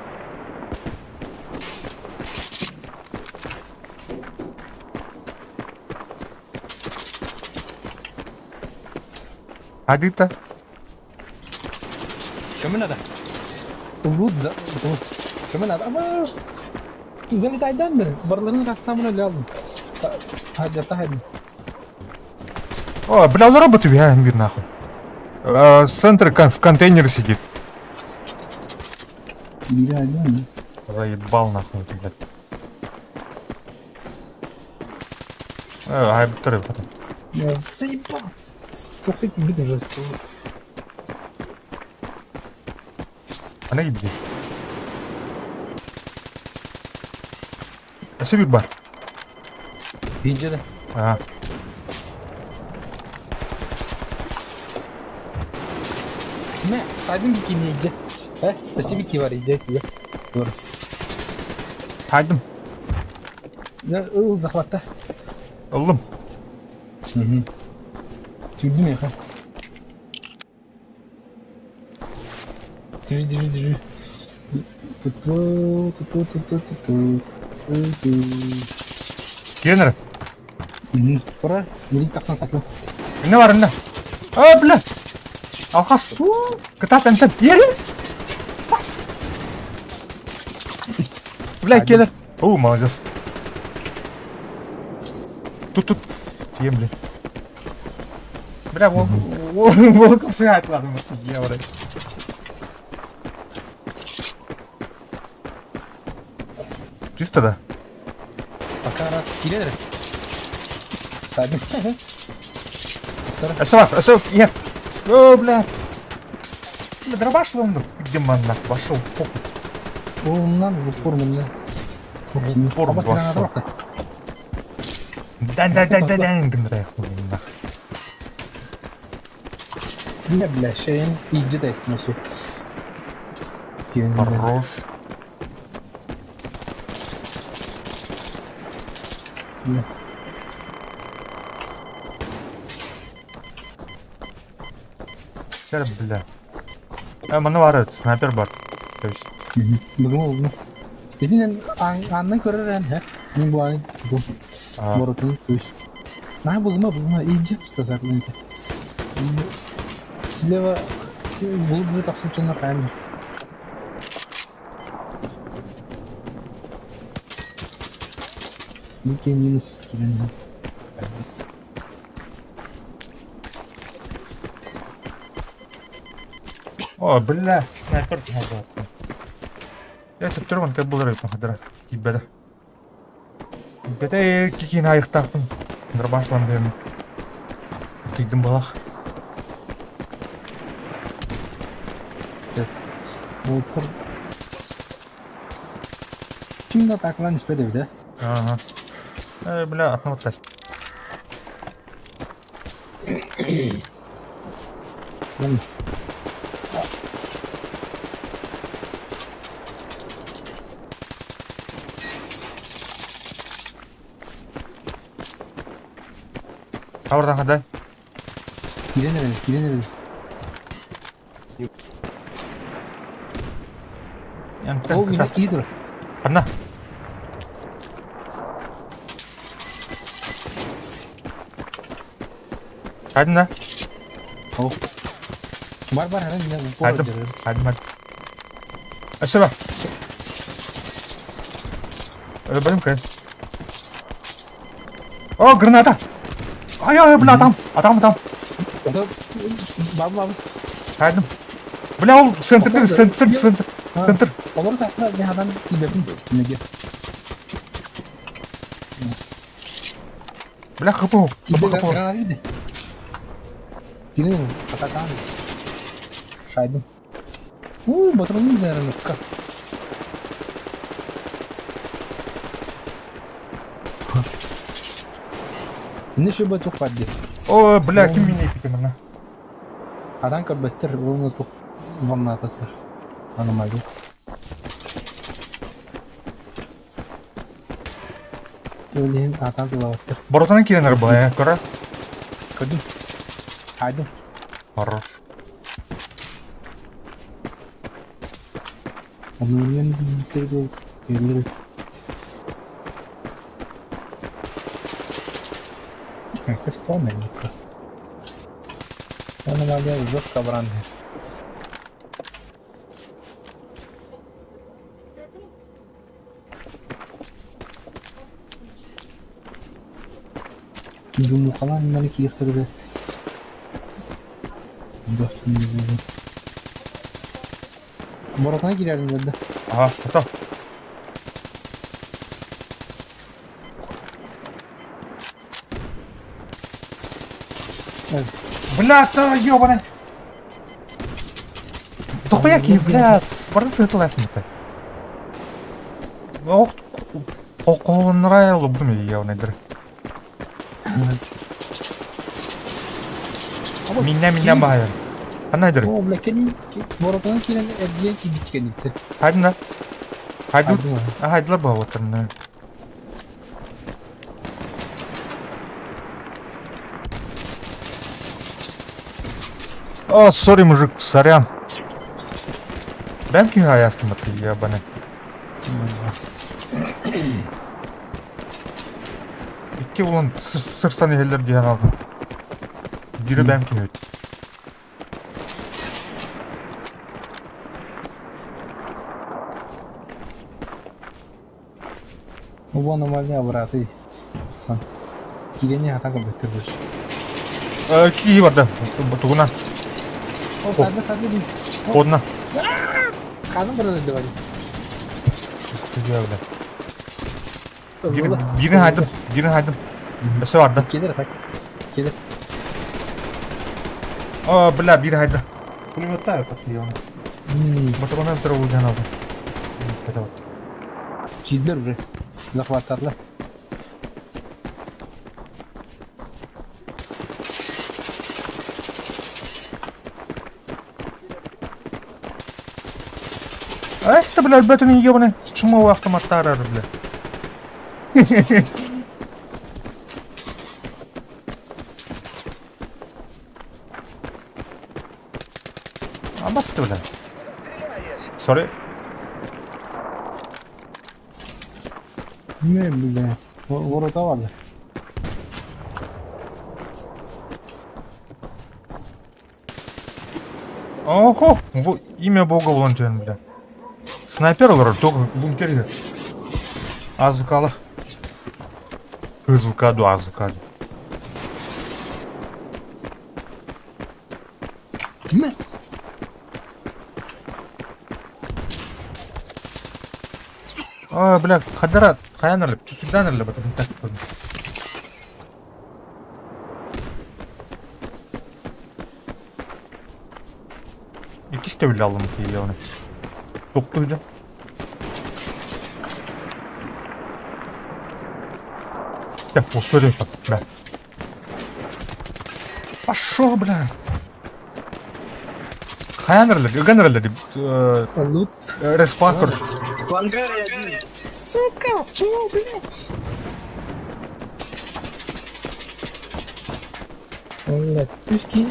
Hadi da. Кому надо? Вот за. Кому надо? Ama залетайдан da. Barların rastamını aldım. Hadi. О, бля, он робот убегает, мир нахуй. Центр в контейнере сидит. Реально. Заебал нахуй, блядь. Ай, второй потом. Я заебал. Слушай, бит уже стоит. Она ебет. А себе бар. Видели? Ага. Ne? Saydın bikini yiyecek. Nasıl bikini var yiyecek ya? Dur. Haydım. Ya zahvatta. Oğlum. Türdüm ya. Diri. Tutu. Генер. Пора. Milik taksan sakın. Ne var ne? Aa, bля. Alkas. Kıta sen. Yeri. Bля, gelir. Молодец. Тут. Тем, бля. Бля, волком шагать ладно, я вроде. Чисто, да? Пока раз. Kiredir. Saydın. Aşağı, я. О, бля. Дробашлığımdır. Gittim bana. Başıl. Ondan bu formunda. Form Ama sen başıl. bak da. Den. Gındıraya koyayım. Yine bile şeyin iyice de estimesi. Хорош. Ser bile. Bana var sniper var. Bugün oldu mu? Bizim andan görür he. Ben bu an bu. Aa. Borotun tuş. Nah bulma iyice usta saklandı. Sileva bu tasın içinde kalmış. Bir kendiniz girin. О, бля, снайпер пожалуйста. Я тут тұрмын, как бұл рейд махадыра. Кибеді. Кибеді, кекейін айықтақпын. Дырбашылам берін. Тейдім балақ. Otur. Şimdi ataklan ispede bir de. Ага. Бля, атны оттас. Lan Қабырдан қадай. gidelim. O yine iyidir. Қадна. Қадна. O. Var hemen yine bu Қадым. Қадым. Ашыра. Білім кәй. О, граната. Ай, бля, адам. O da baba. Қадым. Бля, ол центр. Olursa da bir adam gidelim. Ne diyor? Бля, қыпы. Gidelim. Gidelim. Atakan. Şaydım. Batırılmış da herhalde. Ne şu bu çok fazla. О, бля, кім мен епеке мына. Adam kabetter onu çok vanna atatır. Anlamadım. Öyle adam da var. Боротынан келеңдер былай, көре. Kadın. Haydi. Хорош. Onu öyle bitirdi. Yerleri. Herkes tamam mı? Normalde uzak kabran. Bizim bu kalan melek yıktırdı. Dostum dedi. Murat'a girelim dedi. Ага, готов. Evet. Бля, ты ёбаный. Тупяки, бля, барды сытыласың-ты. Ох, қолын райлы бұны яуынайдыр. Миннен бағайын. Қанайдыр? O blakenin Murat'ın kiren erdiye gitken gitti. Хайдың да. Haydi mı? Хайдылар бағып отырны. О, сори, мужик, сорян. Бәмки аястым ты, ябаный. Икки улын сырстан елдер дейін алдым. Бiri бәмки өт. Bu normalde avratı san. Gireni hata kabettir. Ки барды, тұғына, O sadece değil. қодына. Kadın burada da var. Birini haydım. Öse vardı. Gelir atak. Gelir. О, бля, biri haydı. Пулемета такие он. Hmm. Мотомоментер уже надо. Это вот. Çizdiler buraya. Захватарlar. А это, блядь, бэтами ебаный. Чумовый автоматтар, блядь. А басты, блядь. Sorry. Ne bileyim. Orada vardı. Ого, имя бога волонтер, бля. Снайпер олар только бункерге. Азыкалы. Азыкаду. Ne? А, бля, хадара, хаянерлеп, чусуданерлеп, это так. İkisi de öyle aldım ki ya onu. Topluydu. Ya посмотри, бля. Пошел, бля. Ганнерлер, Alut. респактор. Сука, почему, блядь? Vallahi.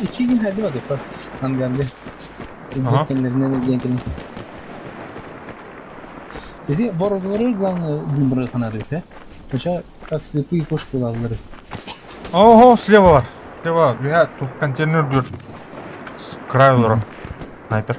İki gün hadi hadi bak. Han geldi. Aha. Kendilerine ne diyelim. Bizi vurulur lan cumhuriyet kanadı ise. Başa как слепые кошки лазлары. Ого, слева var. Слева, я тут контейнер идет. С краю лора. Снайпер.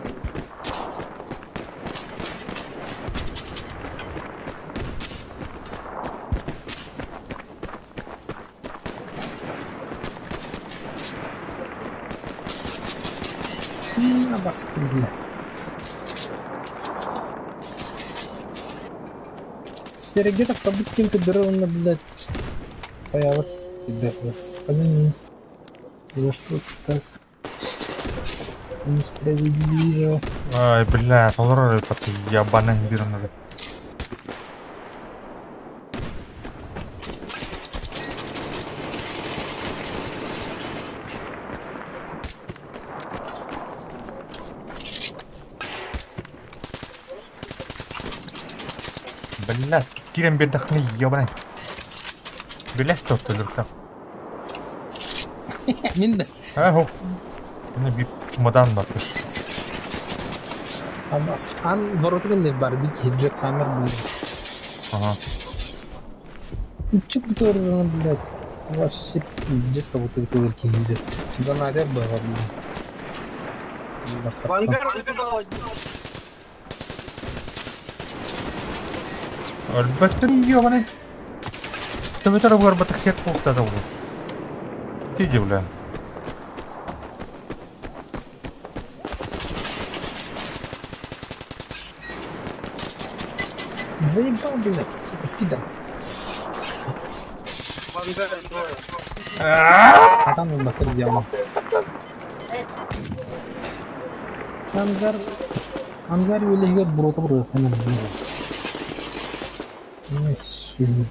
Сильно баскали. Где-то по бутинке дырованно, блядь. Появилось. Ребята, господи. За что так несправедливо. Ай, бля, олар это ябаный бирный. Бля, кирем бедахны ябаный. Бля, что ты только? Минде. Ага. Ne bir çumadan bakmış. Ama an vorotu ne var bir hidre kamer bu. Aha. Küçük bir torun bile. Вообще пиздец, как будто это только ниже. Да наряд был. Albatta yiyor Tabii tarafı var batık yer kokta da olur. Gece bile. Заебал, блядь, сука, пидор. Там он батыр делал. Ангар велиге бурота бурота. Несу.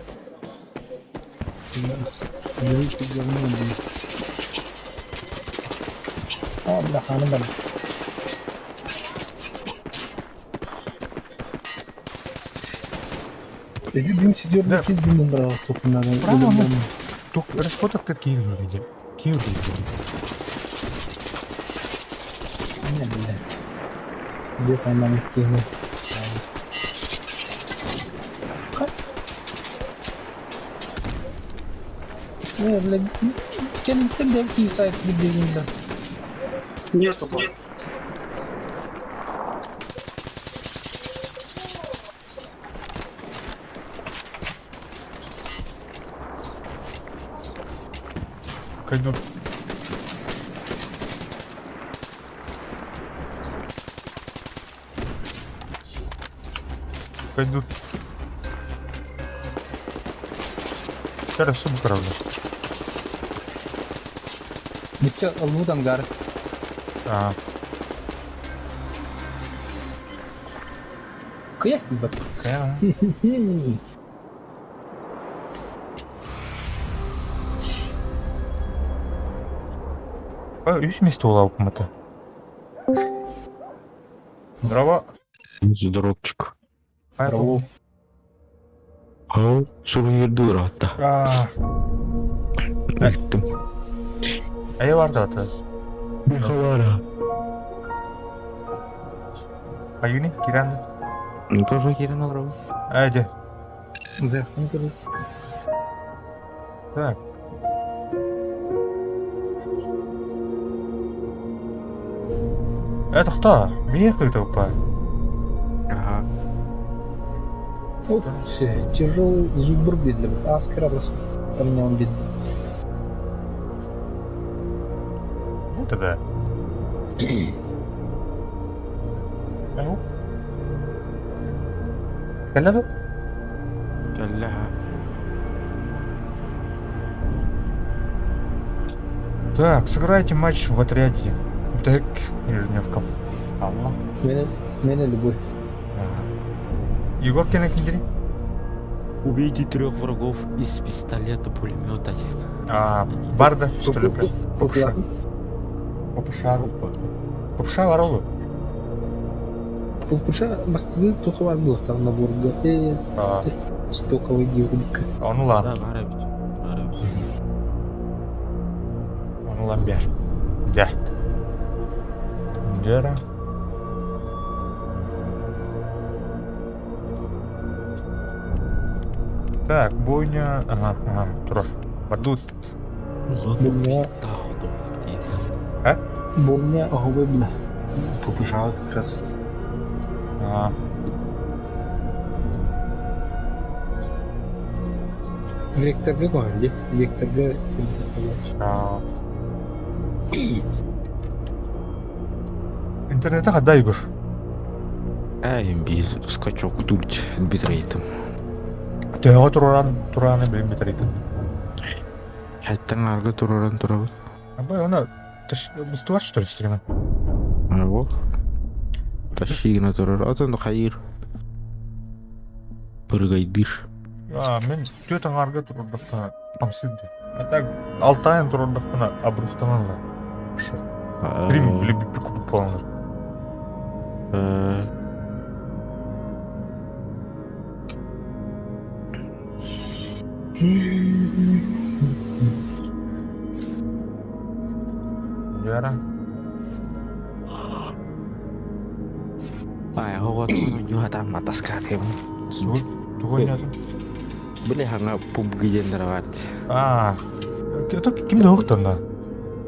А, бля, хана бля. Дим сидел на киз дим брал, собственно, Право, тук расходок такие видели. Киев видели. Не, бля. Где самый киев? Не, бля. Кем ты был киев сайт видел? Нет, Кайдут. Кайдут. Сейчас все правда. Битча алмуд ангар. А. Кыяс бат. Кая. Үч месте ола укмата. Здорово. Здоровчик. Здорово. Сол жерде тұрады. Айттым. Әйе барды аты. Хабара. Қайыны, киранды. Тоже керен алырау. Әйде. Заяқтан көрді. Так. Тоқта, бейе қылды ұпа. Ага. Оп, все, тяжелый зубр бедли. Аскара расп. Поменял бедли. Вот это. Ау. Кәлләбі? Кәлләһә. Так, сыграйте матч в отряде. Так, ежедневка. Алла. Мене любой. Егор кенек индири? Убейте 3 врагов из пистолета пулемета. Барда, что ли, блядь? Популярный. Попша бар олу. Попуша бастығы тоқы бар бұлақтар наборда. Стоковый геолик. Onu lan. Бар бит. Onu lan bir. Gel. Gel. Так, бойня. Ага, тұрар. Бардут. Бойня. Бойня ағыбы біна. Попушаға как раз. Векторға қойын, векторға Интернетте қада Егор? Без скачок тут битрейтом. Тәуға тұраны білім бітірейді. Хәттен арғы тұраран тұрабы. Абай, оны мұстывар что ли істегені? Ол. Тащигіна тұрар. Атынды қайыр. Біргайдыр. Мен төтің арғы тұрардықта қамсыды. Так, 6 айын тұрардықтына абрустананлар. Прим білі бүпі күтіп боланлар. Яра. Хого нюхатам матаскатем. Тугой нятын? Біле хаңа пубги дендер бар. Это кімді оқтанда?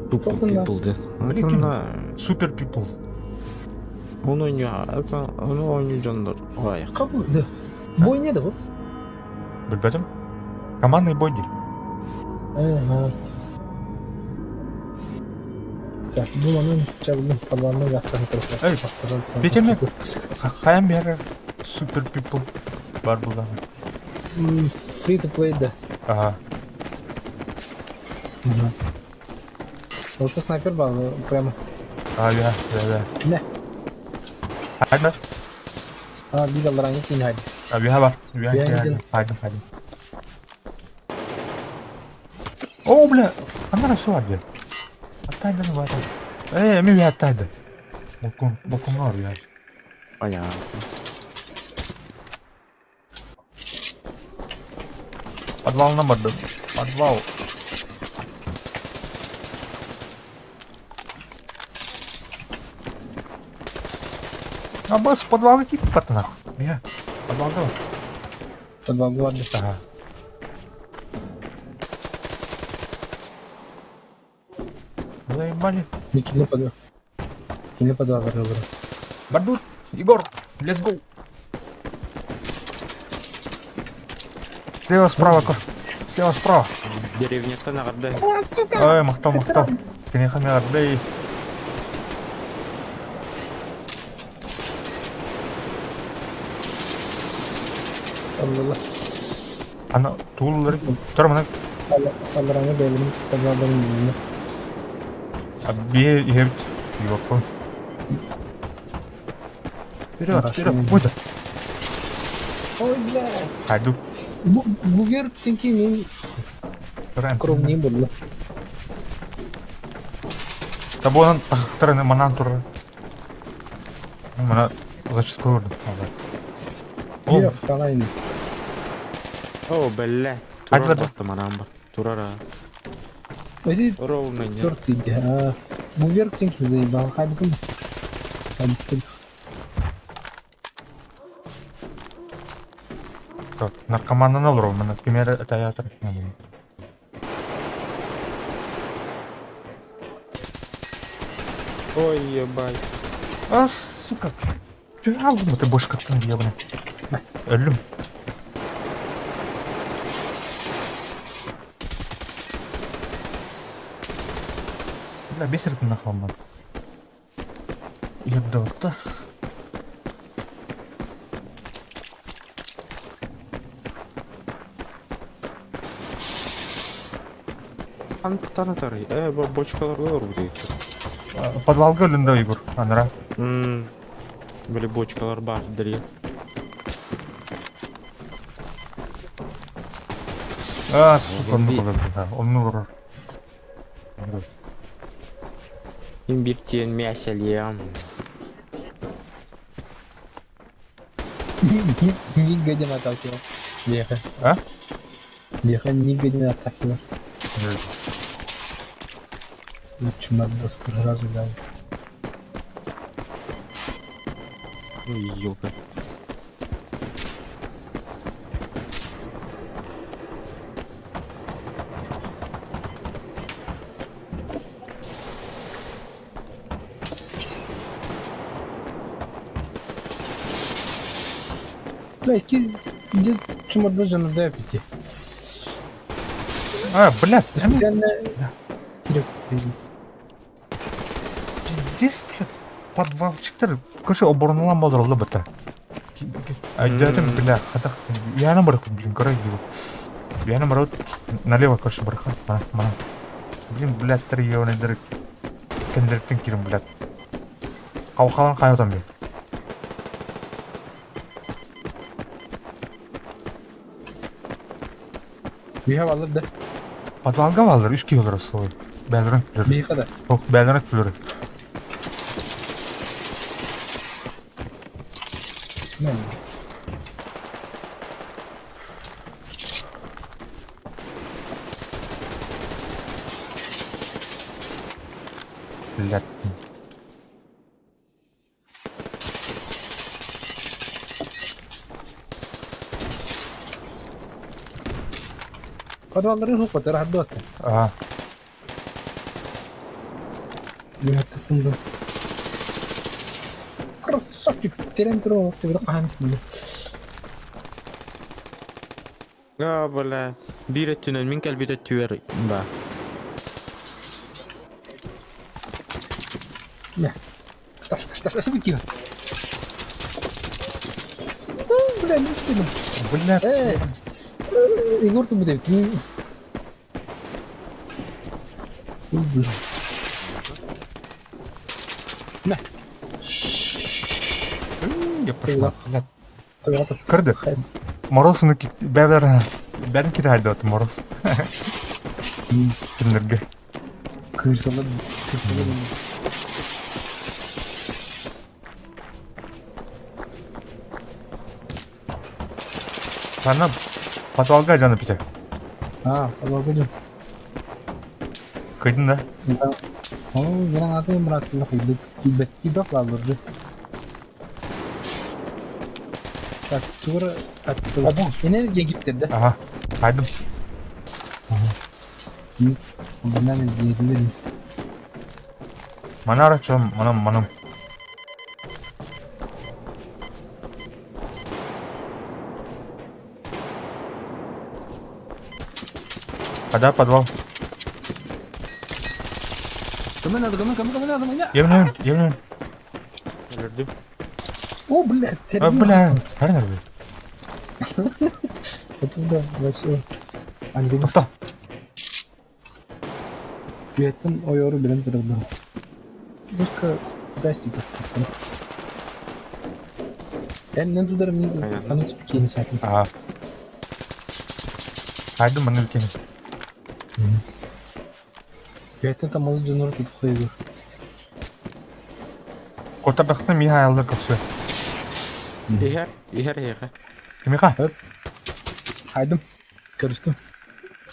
People-ды. Super people. Оны ойны жандар. Ой. Қабыл, бойня да бұл? Білбәдім? Командный бой değil. Так, бұл оның жабылдың қалуанның жастарын тұрып. Бетеме? Қаян бері super people бар бұлдан? Free to play да. Осы снайпер бар, прямо. Я. Не. Хайда? Bir alıranga кейін haydi. Биха бар. Хайда. О, бля, қандай расы бар де? Аттайды бар. Мен бе аттайды. Боконға ұры, Ая. Подвалына барды. Подвал. Бас подвалға кетіп баттына. Биха, подвалға бар. Подвалға барды. Заебали. Килі подвал бар. Бардут, Егор, let's go. Слева, справа, слева, справа. Деревня-то нағырдай. Ой, мақтау. Кенеха нағырдай. Аллах. Ана, туылылары. Тұр, мұна. Аллараңа бәлімін подвалдың деймін. Бе, ебіт. Егор, қой. Вперед, пойда. Ой, бля. Хайду. Bu verttinki men Keren. кровнем болды. Табонын тахтырын манан туры. Мана зачистка көрдім. Bir falan. О, бәллә. Айтып Турар бер. бақты манан бар. Турара. Öyle Рол мен. 4 idi. Bu verttinki zaybal. Halbuki. Halbuki. Наркоманнан olur o. Мана кемері таятыр. Ой, ебай. А, сука. Ты алдın mı? Ты boş kattın diye bunu. Öldüm. Бля, бесит нахуй man. Ебдаватта. Антана тарай. Бұл бочкаларда бар бұл дейді. Подвалга өлүндө Игорь. Анара. Böyle бочкалар бар дірі. А, сука, onu vurur. Имбиртен мәселем. Нигде атаки. Леха. А? Леха нигде атаки. Чумак достур разу дал. Ой, ёлка. Belki biz çumurda canında yapıcı. А, блядь, Sen de... Yok. здесь, блядь, подвалчиктер. Көше обороналан болдырылды бітті. Айдадым, бля, хатақ. Яны барық, блин, көрай дейбі. Яны барық, налево көше барық. Мана. Блин, блядтер еуінедер. Кендерттен керім, блядь. Қауқалан қайотам бе. Bir hava alır da. Подвалга балдыр, 3 килограмм солай. Бәлірін күлері. Bir kadar. Жоқ, бәлірін күлері. Ne? Блядь. Подвалları hukuk var. Rahat dört. А, Bir hatasında. Красавчик. Терен тұру. Ты бір қағаныс болды. Бля. Bir ettinen min kalbide tüver. Ба. Ne? Taş. Öse bir kilo. Bля, ne istedim? блядь. Igor tu bude. Ne? Я пошла, блядь. Tamam. Кірді. Морозыны бәрін кері әлді өті мороз. Кімдерге. Kırsalar. Sana подвалга жаны пите. Ha, Allah hocam. Kıydın da. Benim adım bıraktım. Bir bak var burada. Bak, sonra attı. Enerjiye gitti de. Aha. Kaydım. Bundan izleyebilirim. Mana araç oğlum. Manam. Ada подвал. Kamen aldım ya. Yemin. Öldüm. O bля, А, terbiye бля. bastım. Her nerede? Oturdu. Başlıyor. Anladın Tosta. Güyetin o yoru bilen duruldu. Başka destek yaptım. Ben ne tutarım ne стану спокійно всяким. А. Haydi bana ülkenin. Gerçekten tam onu canları tutup koyuyor. Kota bakta Mihail'da kapsıyor. Ihar. Kimiha? Haydım. Karıştım.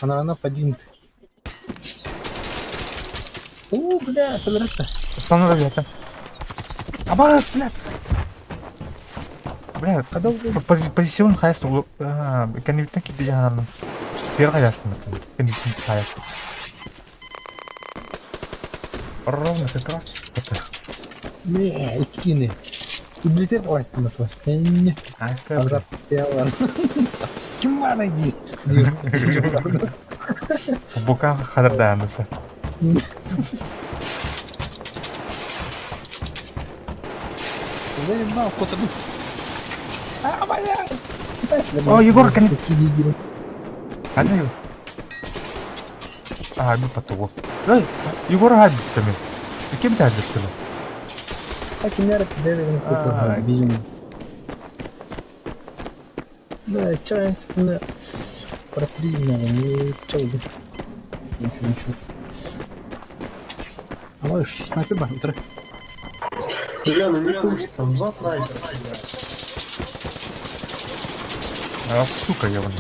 Ana поднимет. Бля, подорожка. Sana da zaten. Ama блядь. Блядь, Когда позицион хайст ол. Kan ютна киде жанарның. Бер қаясың мекен. Kan ютна қаясың. Ровно как раз. Не, икины. Библиотека власти на то. Не. Азарт пиалар. Kim var idi? Diyor. Bu kan kadar dayanırsa. Уверен, на охота. А, бля! О, Егор, kan Егор. ada yuk. Ah, lupa tuh. Егор hadir sini. Kim hadir sini? А кемера тебе какой-то бежим. Да, чай на просвидно, не чай. Ничего. А вот снайпер бантер. Бля, ну не пушь, там за снайпер. А, сука, я вон.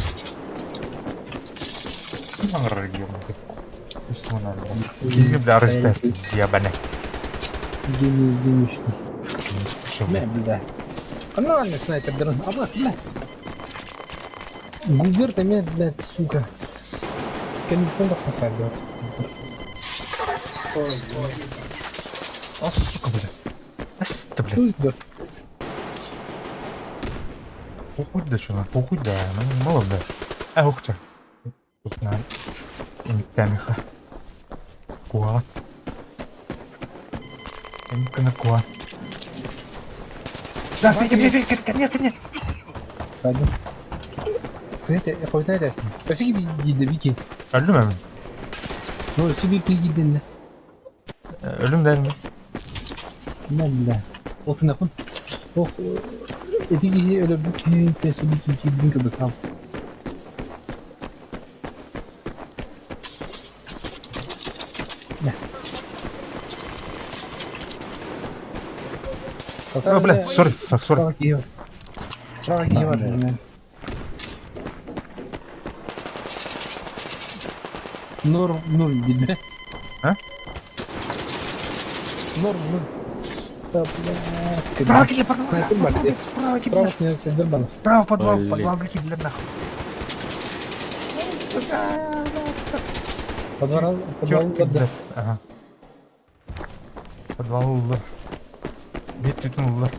Мангар ебаный. Что надо? Гильми бля растест, ебаный. Гений. Что? Не, бля. Нормальный снайпер, дрон. А вот, бля. Гувер-то меня, блядь, сука. Конечно, да сосать, блядь. А, сука, бля. Аста, бля. Ну, да. Похуй да, что надо? Похуй да, ну мало да. Ух ты. Тут надо. Камиха. Куат. Камиха на куат. Да, нет. Пойдем. Знаете, я хуй найдешь. Пошли гиди, вики. Öldü mü? Ну, себе гиди, Ölüm değil mi? ne bля. Otun yapın. Oh, etiki öyle bir tersi bir bin gibi kal. Ne? Oh, bля, sorry. Prava ki var ya. Nur gibi. Ha? Nur. Право кидлер, Справа не кидер бана. Право подвал кидлер нахуй. Подвал Чёрт да. кидлер. Ага. Подвал улды. Бет түтін улды.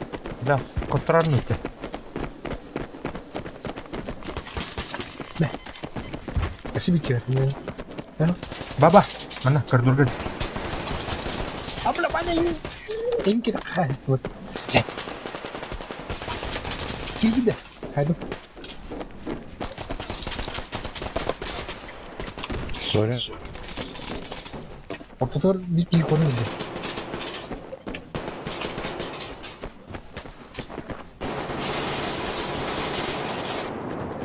Бля, коттырарын өте. Спасибо, Кир. Баба, mana коридорға. Абла бана. Ин кira. Вот. Киди. Haydi. Sorry. Ortator bir iyi konu izle.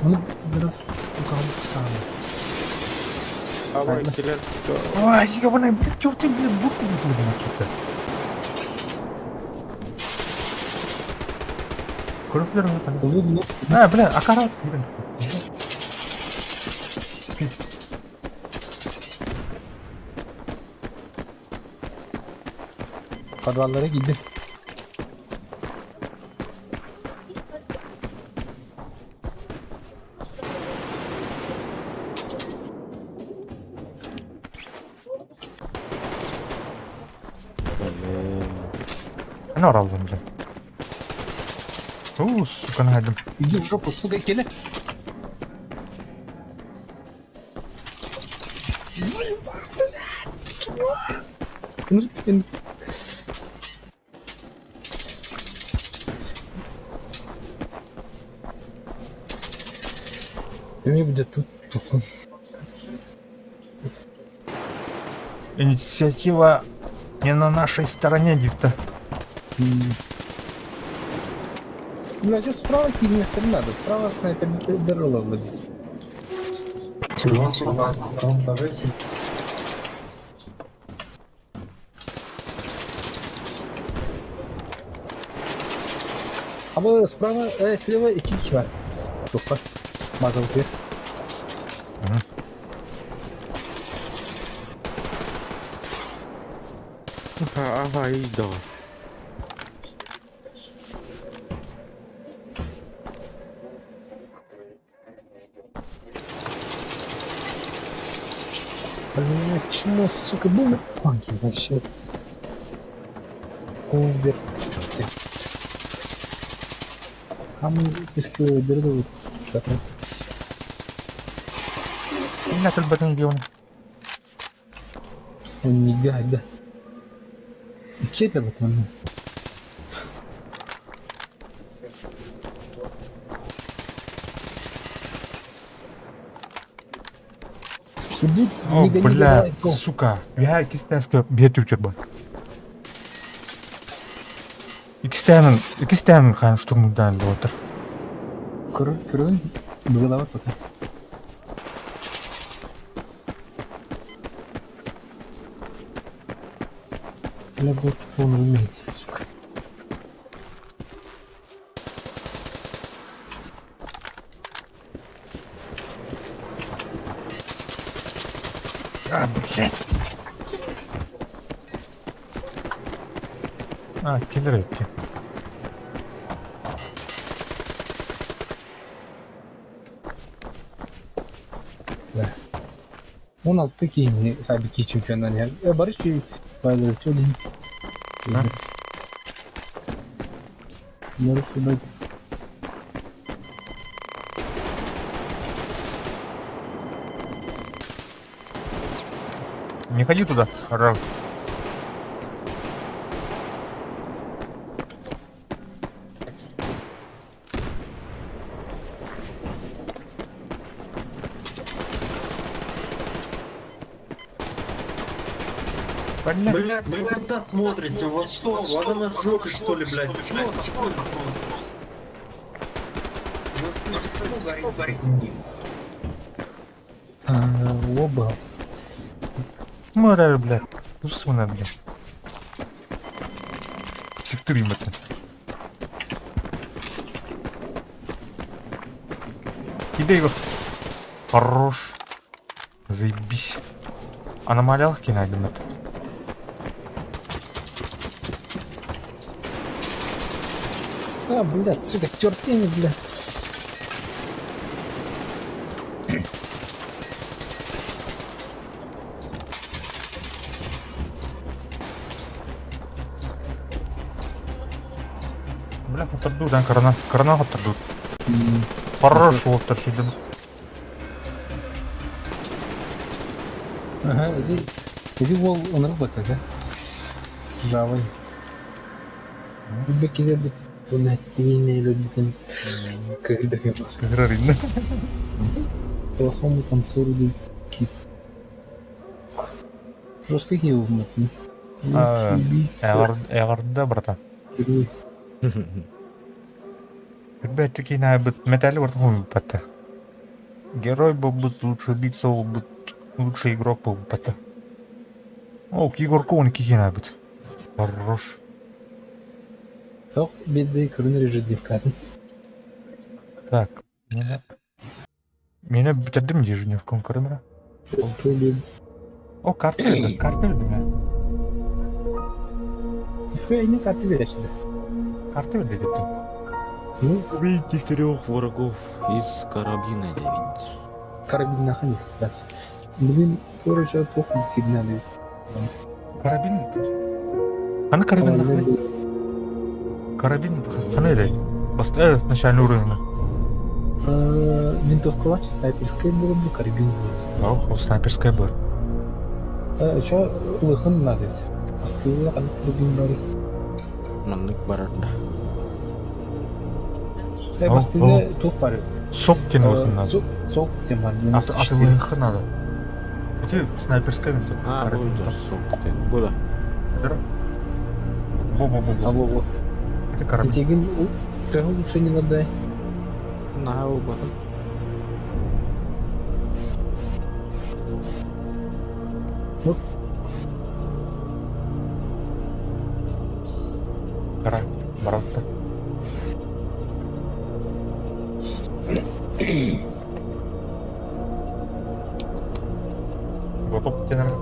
Bunu biraz yukarı sağlayalım. Ава, киллер. Ой, ебаный, блядь, чё ты, блядь, бутылку не будем отсюда? Көріп жүрмін там. Uzun Бля, акарат. Kadvallara gidin. Ne oraldım bile. Suka haydım. Gidin ropo suga kele. Мне будет тут. Инициатива не на нашей стороне, Дикта. Бля, что справа кинешь, не надо. Справа снайпер дырла вроде. Там повесить. А вот справа, слева и кики var. Тупо. Мазал вверх. Ага, и давай. Блин, чмо, сука, был панки вообще. Вверх. А мы если дырдут. Что-то. Ini nak batang dia ni. Он не гад, да. Че это вот он? Сидит, О, не гони, бля, давай, го. сука. Я кистенский бетіп жүр бұл. Икстенің қан штурмудан да отыр. Кыры, благодарю пока. Бля, вот он умеет, сука. А, блядь. А, киллер эти. Да. Он алтыки, хабики чемпионат. Я борюсь, что Павел, что ли? А? Борюсь, что Не ходи туда, Рав. Блядь. Блядь, вы куда смотрите? У вас что? Вода на жопе, что ли, блядь? Оба. Мораль, блядь. Усуна, блядь. Секторим это. Кидай его. Хорош. Заебись. А на малялке найдем это. А, блядь, сука, тертыми, блядь. Бля, отойду, да, корона отойду. Хорош, отор сюда. Ага, иди вол, он работает, да? Жавый. Беки любит, тунатины любит, когда Грарина. плохому танцору кит. Просто какие умные. Эгарда, братан. Ребят, такие на металле вот пата. Герой был бы лучше убийца, был бы лучший игрок был бы пата. О, Егорку он кихина будет. Хорош. Топ беды, кроме режет карты. Так. Меня бітірдім дежіне в конкурентра. О, карта берді ме? Нихуя не карты берешь, да? Карта берді депті. Ну, Убейте 4 врагов из карабина 9. карабин нахуй раз. Блин, короче, похуй фигня, да. Карабин? Ана карабин нахуй? Карабин ханайдай. Баста начальный уровень. Винтовка лачи, снайперская была бы, карабин будет. Ох, снайперская была. Чё, лыхан надо ведь? Остыла, а карабин бары. Маннык баранда. Бастыла тух бары. Сок кинулся надо. Сок тем бары. А ты лыхан надо. Это снайперская винтовка. А, будет сок. Было. Это? Во-во-во. А во-во. Это карабин. Тегин Жестко лучше не надо. На оба. Вот. Кара, баратта. Готов тенер.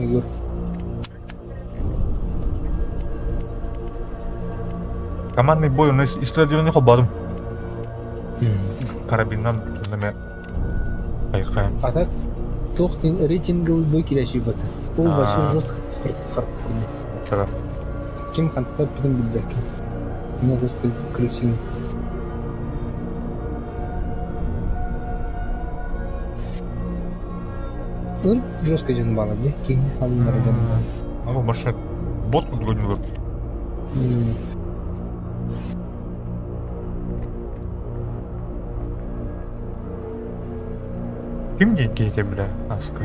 Егор. Командный бой у нас исследование хоббадым. Карабиннан неме айкайым. А так, тоқтың рейтинговый бой келеші баты. Ол А. большой жест қарт құрды. Чага. Кем қантар пірін білдәкі. Много красивый. Ну, жестко жен бала, де? Кейін алындар жен бала. Ага, машина. Бот кудгонилар. Ким не кейте, бля, аска.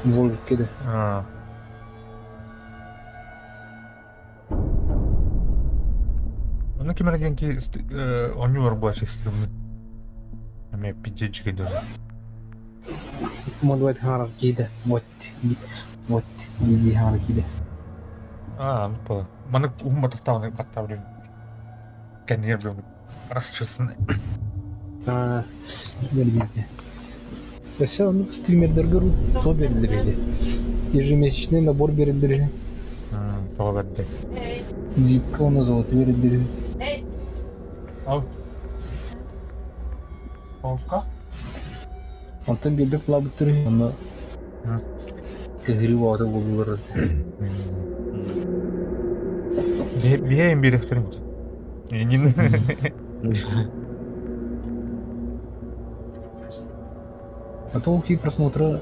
Волк кеді. Оны кемерген ки онюлар булашы истемін. Әме пиджечке дөз. Модуайт ханар кейді. Вот. Диди ханар кейді. Анпа. Маны умма тақтауны баттавлен. Кәнер бөлім. Расчысын. Бердейді. Бәсе оны стримердерге то берілдіреді. Ежемесячный набор берілдіреді. Тоға бәрді. Випка оны золоты берілдіреді. Ал. Олка? Антон белбек лабы түрі. Оны көгірі уағды болулар. Бейін беректерін. Енін. А то ухи просмотра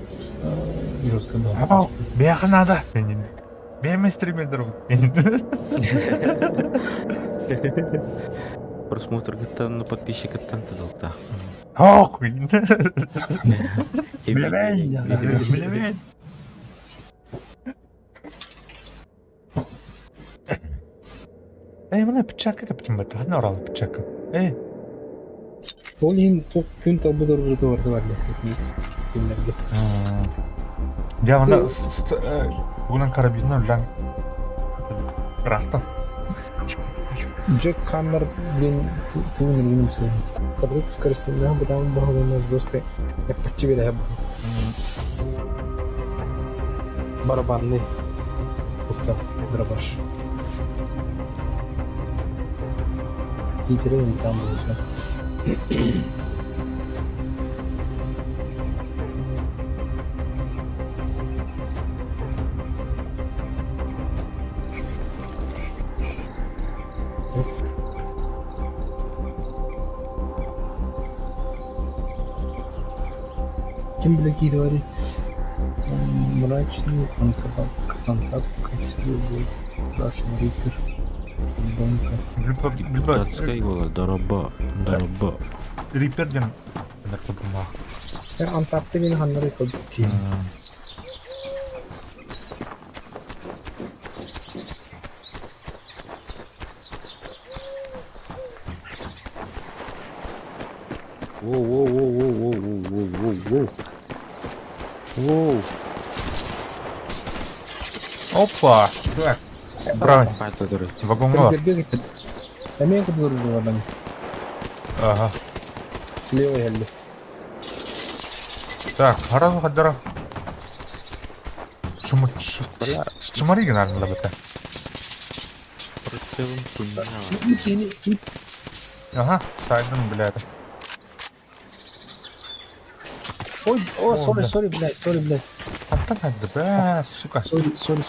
жестко было. Апау, бияқы надо. Енін. Беймен стримендер. Просмотр гыттан, подписчик гыттан тызылта. Ох! Білемейін. Эй, мына пичакка кептім бәті. Хадна оралы пичакка. Эй. Ол ең тоқ күн табыдар жұрты барды барды. Фильмлерге. Я мына бұғынан карабиннан үлән. Рақтан. Джек Хаммер блин туын ілгінім сөйін. Қадрық скоростенлігі бұдан бағылына жөспе. Әппәтчі бері әбі. Барабанный. Тоқта дробаш. Итерейін там болса. Кем білеки говорит? Мрачный контакт, красивый, Russian Reaper, Бонка. Датскай гола, дараба. Риперден. Нәрті бұма. Антапты мен ханнары көбік. Воу. Опа! Так. Бравый. Қайта дұры. Вагонға. Әмен құдыр жуадан. Ага. Слева әлі. Так, аразу қаддара. Шымарыгын арнылы бәті. Прицелым күнна. Ага, сайдын біләді. Ой, сори, блядь. Аттан әдді бә, сука. Сори.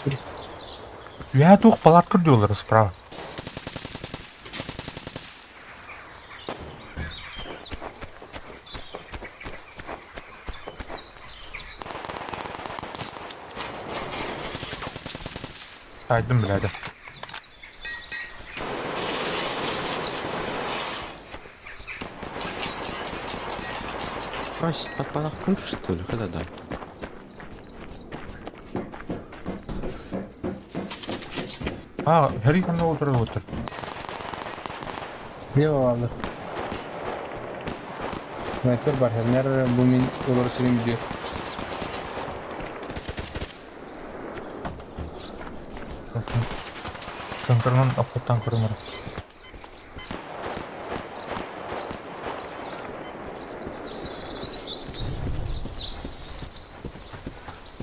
Я тух палатка дөлері справа. Сайдын біләді. Ась, подпадах кун, что ли? Когда да? Her yakında otur. Слева vardı. Sniper var. Her nerede bu min olur senin gidiyor. Sınırının apottan kırılır.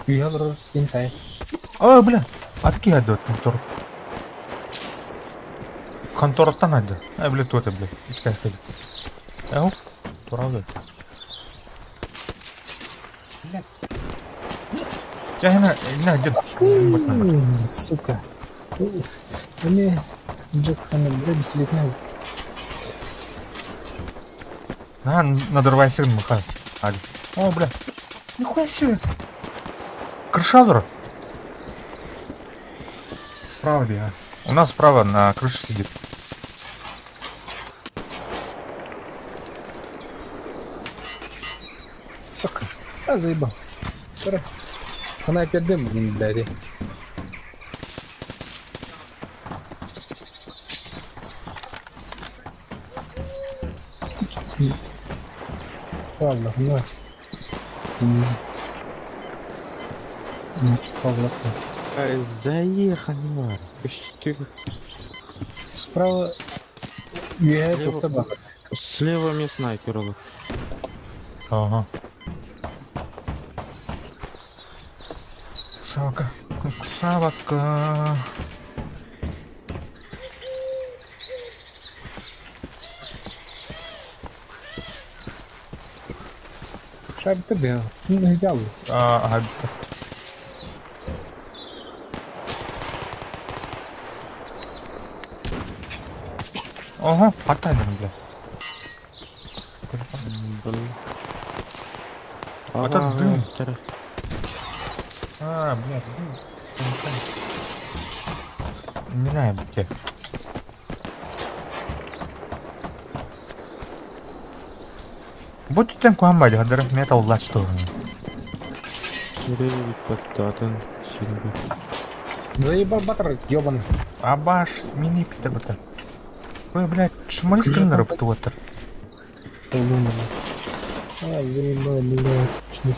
We have rollers inside. Бля, атаки отдает контор. Контораттан отды. Бля, тут, бля. Ичка стоит. Правда. Хина отдет. Сука. Мне Джекхана, блядь, слетнул. Надрывай сигнал, Михаил. Бля. Нихуя себе. Крыша, дура. Справа бегает. У нас справа на крыше сидит. Сука. Заебал. Она опять дым, блядь. Ладно, ну. Заехали, Мар. Ты Справа ехал табак. слева мне снайперов. Ага. Собака. Шайба тебе. Не взял. Ага, хватай, бля. Это дым. Блядь, дым. Не знаю, блядь. Будь тем куамбади, гадар метал лачту. Заебал батер, ёбаный. Абаш, мини питер батер. Ой, блядь, шмали скринер птуатер. Заебал, блядь.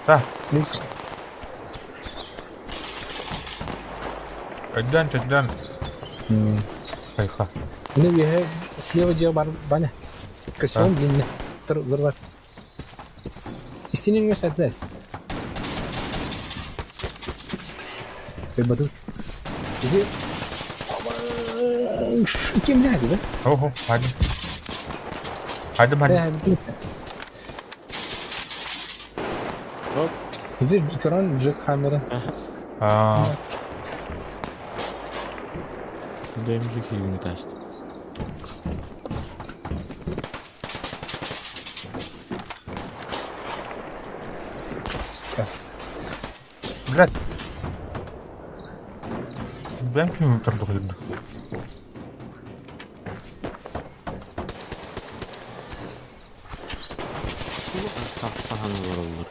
Да, Лично. Дан. Хайха. Ini dia слева dia banyak. Kesian длинный. Terus Di sini nggak sadar. Betul. Jadi kim lagi kan? Oh, hadi. Jadi ekran Jack Hammer. ДМЖ не тащит. Блядь. Ben kim oturduk şimdi? Sahan vurulur.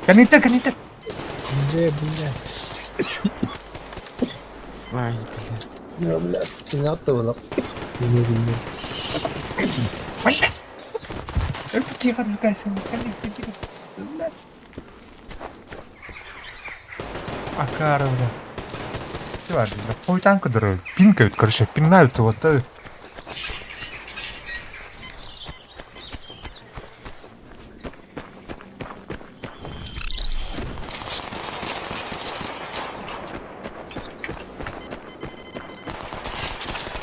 Kanita. Где, блядь? Ай, Ya, блядь. Tinggal tuh loh. Ini. Какие отвлекайся, канita. Акара, бля. Чувак, хуй танк дыры. Пинкают, короче, пинают его, то.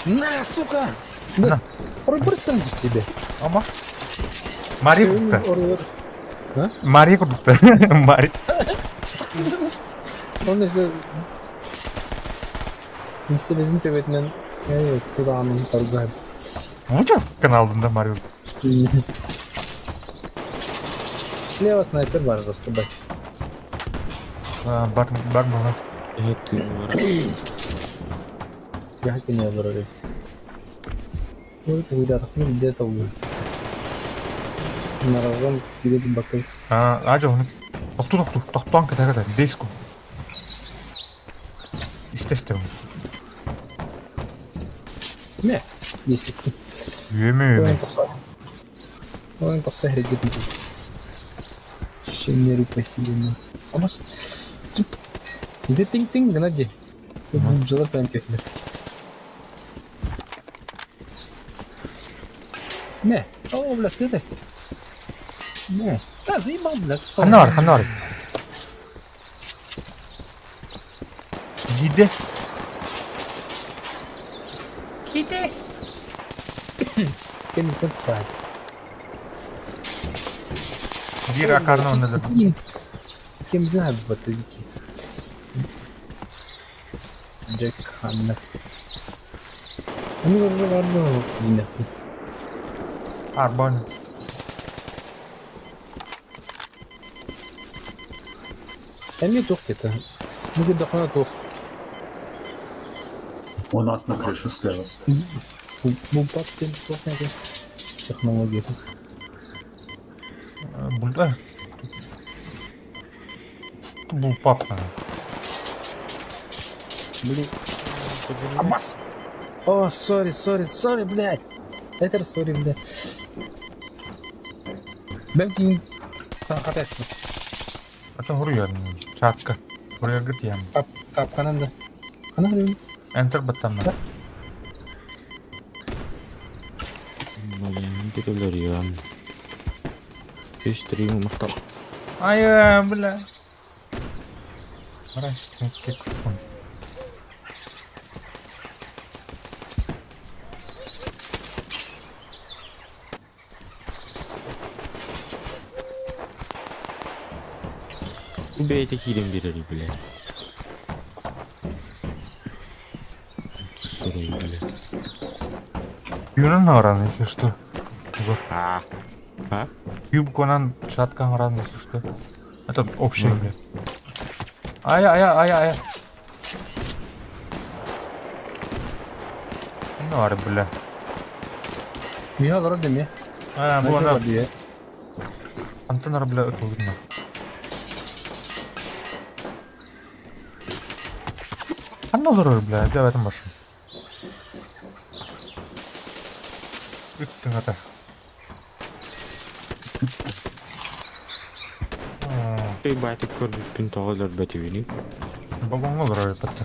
На, сука! На. Да. Просто тебе. Ama. Mari kuttu. Ha? Mari kuttu. Mari. Он если... Installation TV'den kulağımın targı. Ну чё, каналында Марио. Слева снайпер var просто, блядь. Бар мала. это Я не вроде. Вот это где-то где-то. Nararım gidelim bakalım. Aja onu. Toktuan kata. Disco. İşte. Ne? Neyse. Yeme. Oyun çok sehre gibi. Şimdi rüpesiyle. Ama itu ting kan aja. Belum jelas pancaknya. Ne? Oh, belas ya test. Ne? Kasih 15. Hanar. Gide. Kan itu sah. Bir akarna ondadır. Kim bilir abi batı ki. Jack Hanna. Ini orada var mı? Yine. Arbon. Они тух где-то. Ну где дохна тух. У нас на крыше слева. Бумпак тем тух не технология. Burada. Bu papa. Блин. Абас. О, сори, блядь. Это сори, блядь. Belki kata ettim. Atın vuruyor. Çatka. Buraya git yani. Kap kananda. Kanan arıyorum. Enter batam ben. Maling kita larian. Istri maktab. Ayo bela. Araştırma kısmı. Bete kirim biri bile. Sorry bile. Юнан оран, если что. А? Юб Конан шаткан оран, если что. Это общее, блядь. Ая. Ну, ары, бля. Я вроде не. Bu ana. Dia. Антон бля, это видно. Ne olur bля, gel verdim başım. Bittin hadi. Kay batik kor pintolar bati ini. Babam olur öyle bitti.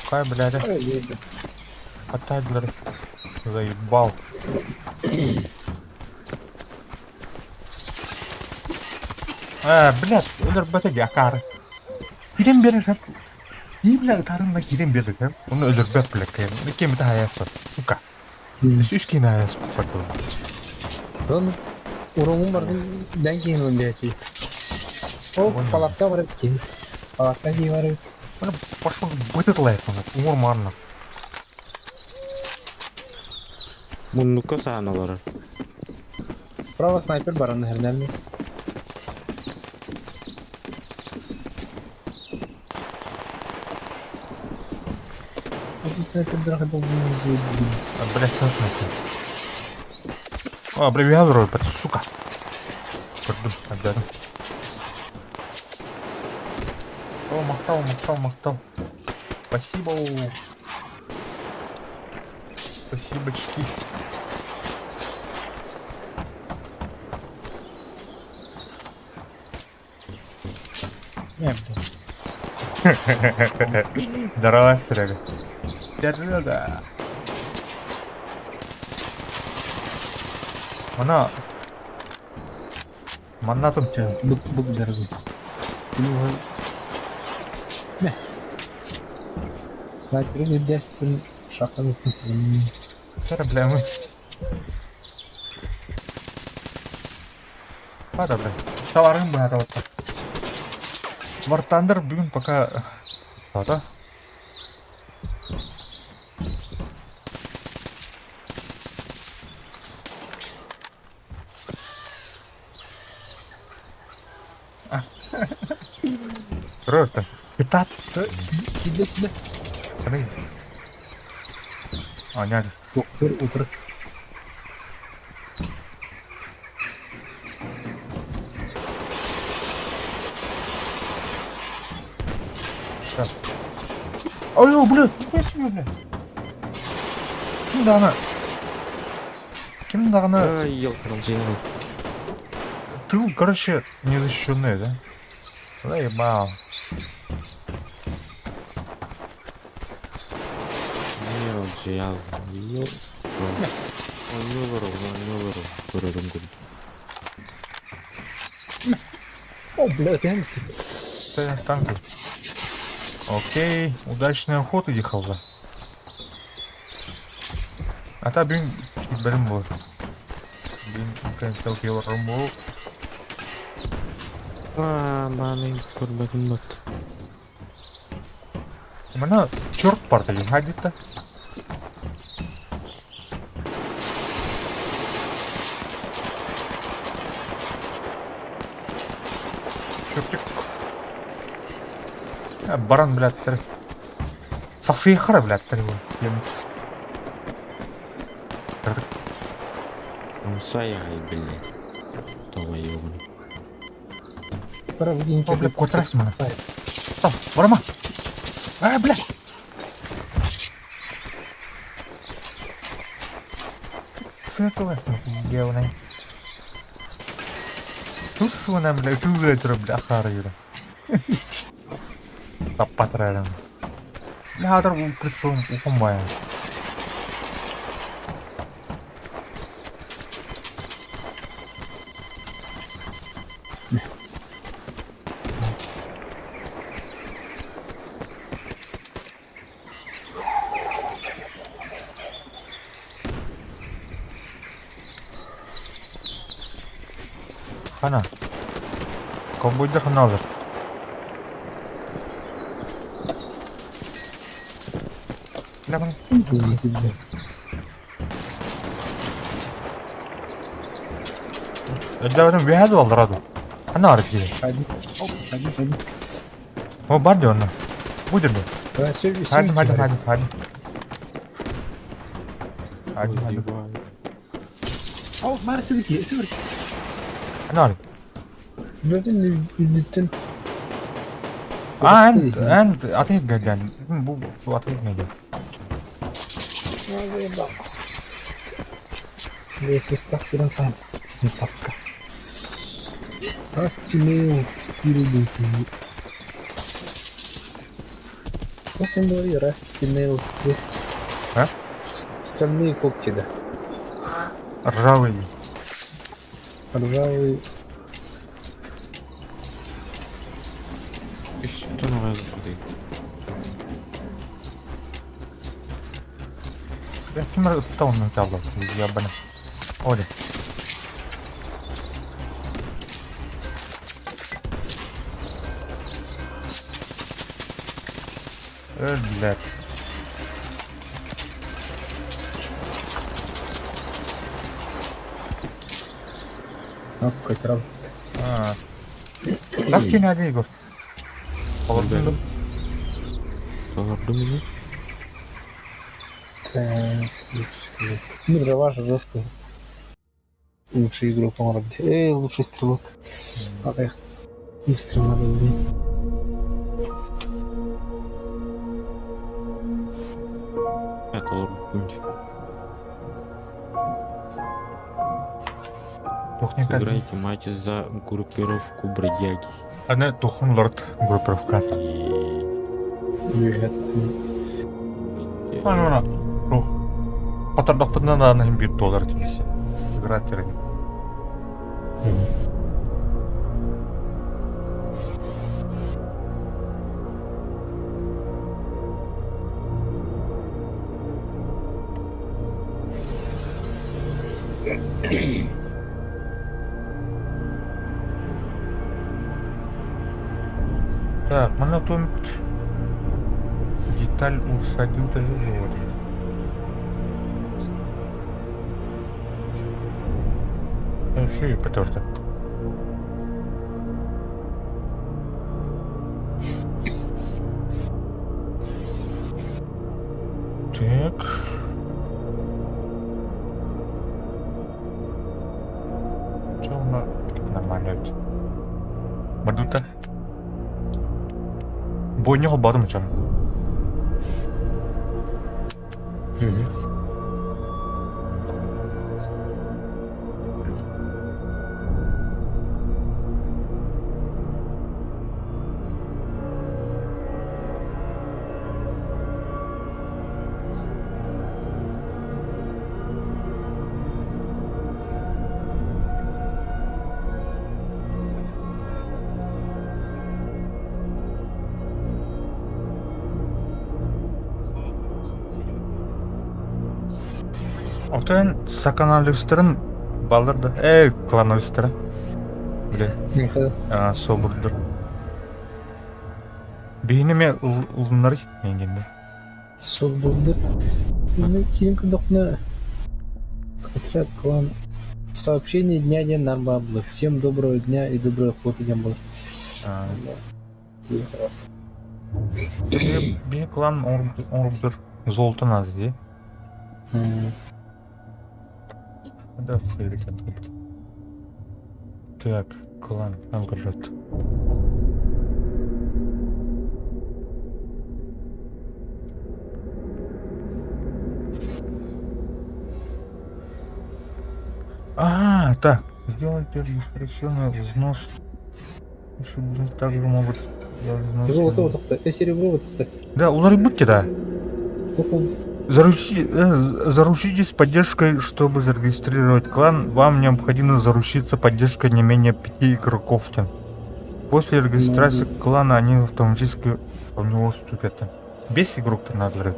Кай, блядь, оттайдлер. Заебал. Блядь, ölür bete yakar. Gidin bir hep. İyi bile tarımla gidin bir hep. Onu ölür bet bile kıyım. Ne kimi de hayat var. Suka. Üç kine hayat var. Kan orang umur dan kini dia sih. Oh, palakta var ki. Palakta ki var. Bana başım bıtıtlayıp onu. Umur marna. Munduka sana var. Prava sniper barang herden. Sniper драхи был. Блядь, сосна. Аббревиатуру, сука. Пойду, отдай. О, мактал. Спасибо. Спасибочки. Здорово, Серега. Серега. Манатом. Бук дорогой. Не. Снайпер dia pun шахтан itu. Проблемы. Ada bro. Tawarin bahara otak. War Thunder bugün пока ada. Просто. Kita Sudah. Sering. А, нет. Доктор утро. Ой, блядь, нихуя себе, блядь. Кімді ана? Кімді ана? Ай, ёлкин жинал. Тыл, короче, незащищенный, да? Заебал. Не, он же я. Он не вырвал. Вырвал губ. О, блядь, я не Стоят танки. Окей, удачной охоты, ехал. А та блин, бәрім бұл. Блин, кәністау кейларым бұл. Маның көрмегім бат. Мына черт бар деген, хадетті. Чертик. Баран, блядтер. Сақсыға қара, блядтер. Саяй, блядь. Това ёбаный. Правда, ничего. О, блядь, квадрат мана. Стоп, барама. А, блядь. Сыкалась, ебаный. Тут свана, блядь, тут ветер, блядь, ахара, юра. Таппатрарым. Бля, адар бұл прицелым ұқымбайын. Қана. Ковбойды қана алыр. Бля, қана. Өддәудің бейхәді алдырады. Қана арып дейді. Ходи. О, бар де оны. Будер бе. Да, все, Хади. О, мар сюрки. Қана арып. Блин, не видите. ән атайып келген. Бұл атайып келген. Esse está tirando essa não toca. Расстелил стиль духи. Как он говорит, расстелил стиль. А? Стальные копки, да. Ржавый. Ржавый. Что на вас будет? Я кімер ұттауының табыласы. Ябаны. Оли. Блядь. Какой трав. Kas kini aja Igor. Kalau dulu. Погорду меня. Мир ваш жестко. Лучший игрок по работе. Лучший стрелок. Ах, быстро надо убить. Это лорд. Тухника. Сыграйте матч за группировку бродяги. Аны тухын лорд группировка. Привет. Ана. Тух. Қатардақтарынан аны $1 теңгесі. Играть керек. Так, mana тут деталь усадил-то говорит. Все, и потерто. Так. Бадута. Бойня кылбадым чам. Отен саканалюстерин балырды. Клановистерин. Биле. Меха. Собурдур. Бейниме улунары меңгенде. Сол болды. Ну, кейін кіндокна отряд клан. Сообщение дня день нам было. Всем доброго дня и доброй охоты днем было. Бе клан орубдур. Золотан аз де. Да, фейрикет. Так, клан алгорит. Так. Сделайте регистрационный взнос. Еще также могут... Золото вот это. Серебро вот это. Да, улары будьте, да. Заручитесь поддержкой, чтобы зарегистрировать клан. Вам необходимо заручиться поддержкой не менее 5 игроков. После регистрации клана они автоматически в него вступят. Без игрок-то надо.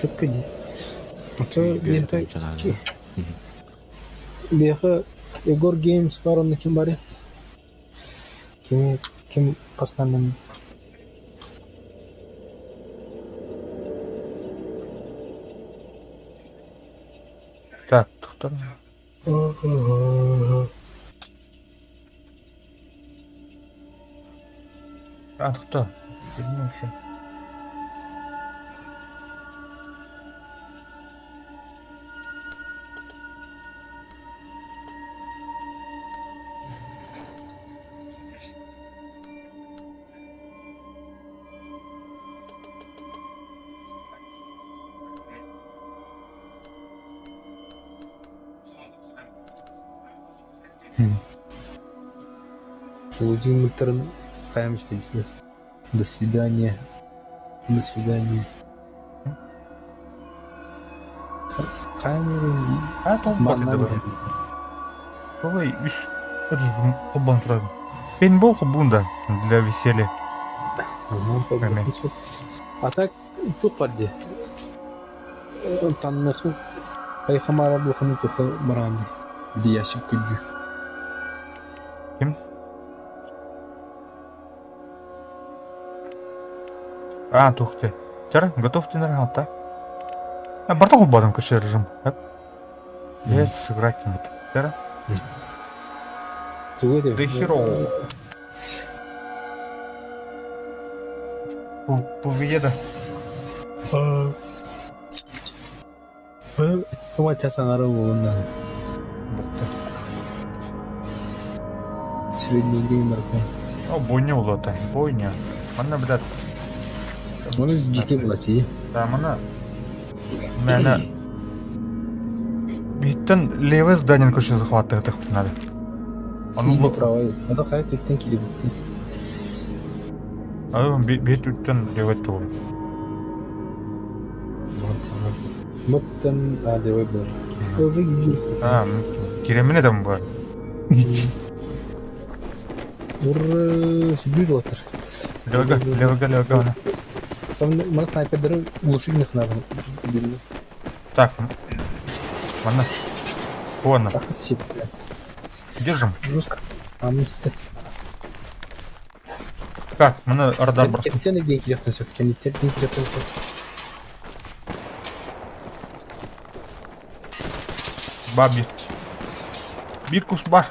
Четко не. Беха Егор Геймс бар оны кім бар? Кім постоянно? Так, кто? Кто? Владимир Мутерн, до свидания. До свидания. Камеры. Ой, кубан тұрады. Пейнтбол кубында для веселья. А так, тут парде. Таннаху. Айхамара блоханы тухы баранды. Дияшик күджі. Кем? Тухте. Чара, готовьте на ранта. Барта кубадым кіші режим. Я сыграть не буду. Чара? Ты херово. Победа. Кумача санару вон. Средний геймер. Бойня улата. Бойня. Мана, блядь. Оны жеке болады. Да, мана. Мәні. Бейттен левый зданиян көші захватты ғытық надо. Кейді правай. Ада қайып тектен келе бітті. Бейт үттен левый тұғыр. Мұттен левый бар. Уже гейді. Керемін едім бар. Ур сүбіл отыр. Левыға. Мына снайпердері улучшительных надо. Так, мана. Вон. Держим. Жестко. Амисты. Как? Мана радар бар. Кептен еген келектен сөк. Кенеттен келектен сөк. Баби. Биркус бар.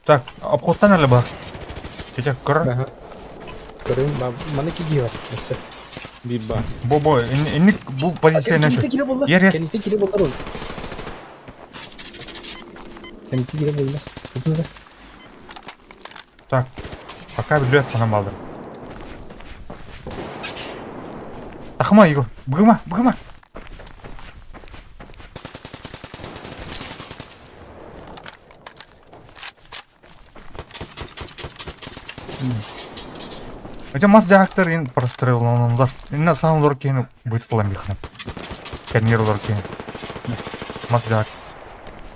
Так, обходтан әлі бар. Кетек көрі. Көрін, мана кеге бар. Бибба. Бобо, инник бу позиция нашу. Кенекте кире болды. Ер. Кенекте кире болды ол. Кенекте кире болды. Күтіңді. Так, пока билет санам алды. Тахма, Егор, быгыма. Хотя мас жактар ин прострелланылар. Инна самый лор кейни бытылам бихна. Кенер лор кейни. Мас жак.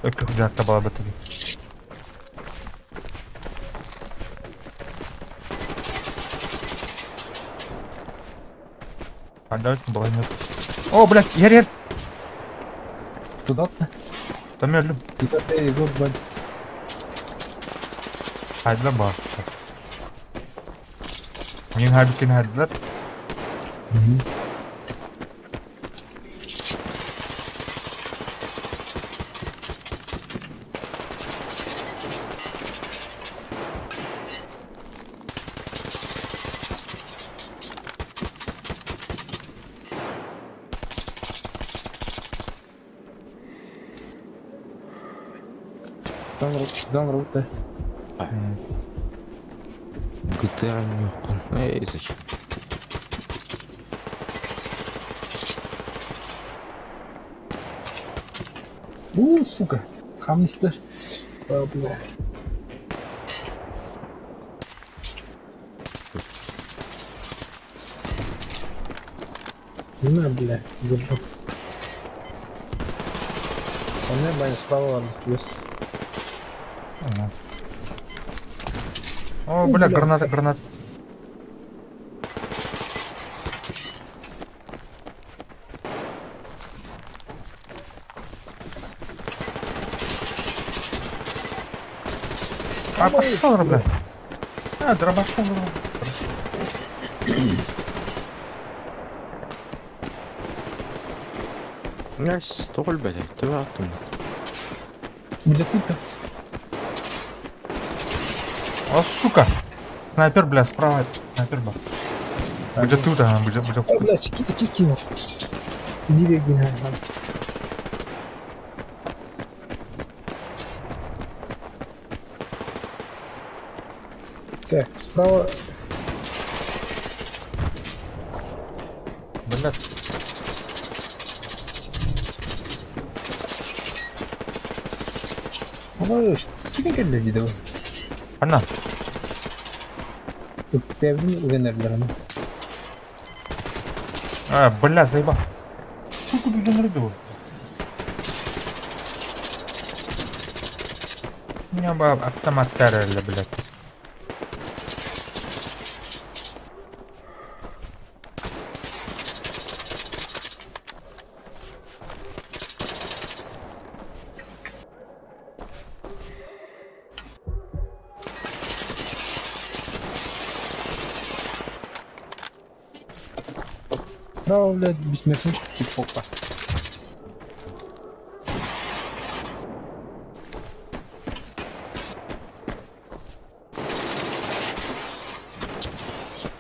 Өкөк жакта бала бытыды. Отдать была нет. О, блядь, ер. Туда-то. Там өлüm. Туда-то Егор бәл. Haydi bak. Мен хабикен хайдылар. Дан рут. GTA yo'q. Ey, zachем? Сука. Хамистер. Бля. Не, бля, держу. У меня баня справа, ладно, плюс. О, бля, граната. А пошел, бля. А, дробашка была. Yes, stol bele. Töö attım. Где ты-то? О, сука. Снайпер, бля, справа. Снайпер был. Будет тут, будет. Ой, бля, кис кинул. Не беги, наверное. Так, справа. Бля. Ой, кидin келді дейді ғой. Ана. Өкпебін үйренерлер ана. А, бля, заеба. Сука, блин, рыбу. У меня бы автомат тарили, блядь. Право, блядь, бессмертничка типа.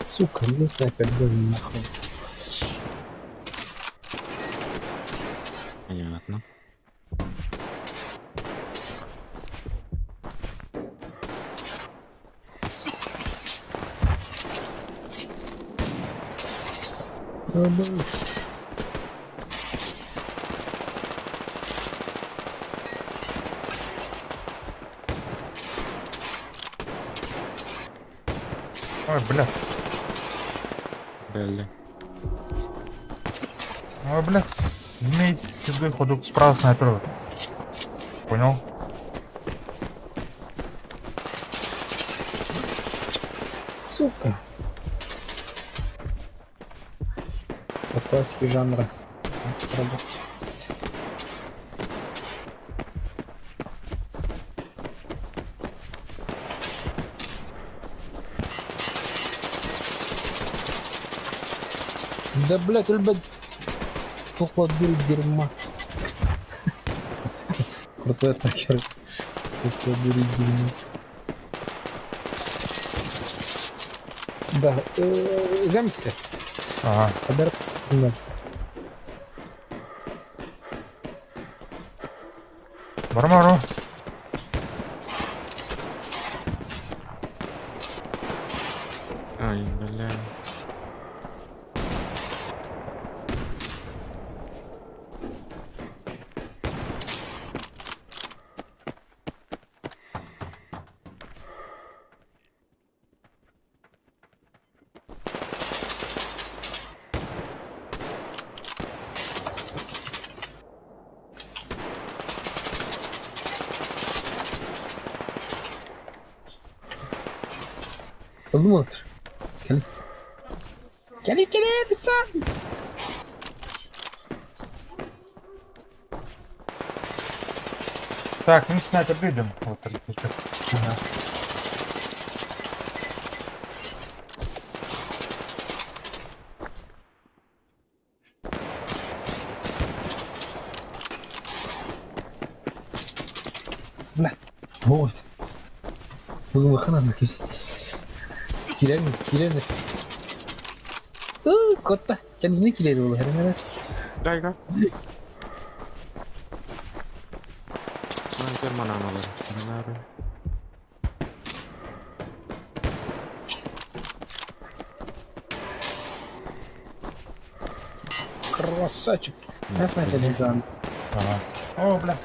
Сука, не знаю, как бы нахуй. Понятно. Ой, бля. Belli. Ой, бля, имеет седой ходок справа снайпер. Понял? Сука. Классики жанра. Да, блядь, ребят. Покладу дерьма. Крутой атакер. Покладу дерьма. Да, Гамстер. Ага. Kadar kısmından. Барма, бро. Ай, бля. Oldu mu otur? Gel. Gel lütfen. Так, мы снайпер видим. Вот так вот. Ага. Lan. Вот. Bugün bakın anlatıyorsun. Girer mi? Girer mi? Kotta. Kendine girer oğlum. Her ne? Дай ка. Снайпер mana amalı. Benar. Красавчик. Я снайпер не знаю. Ага. О, бля.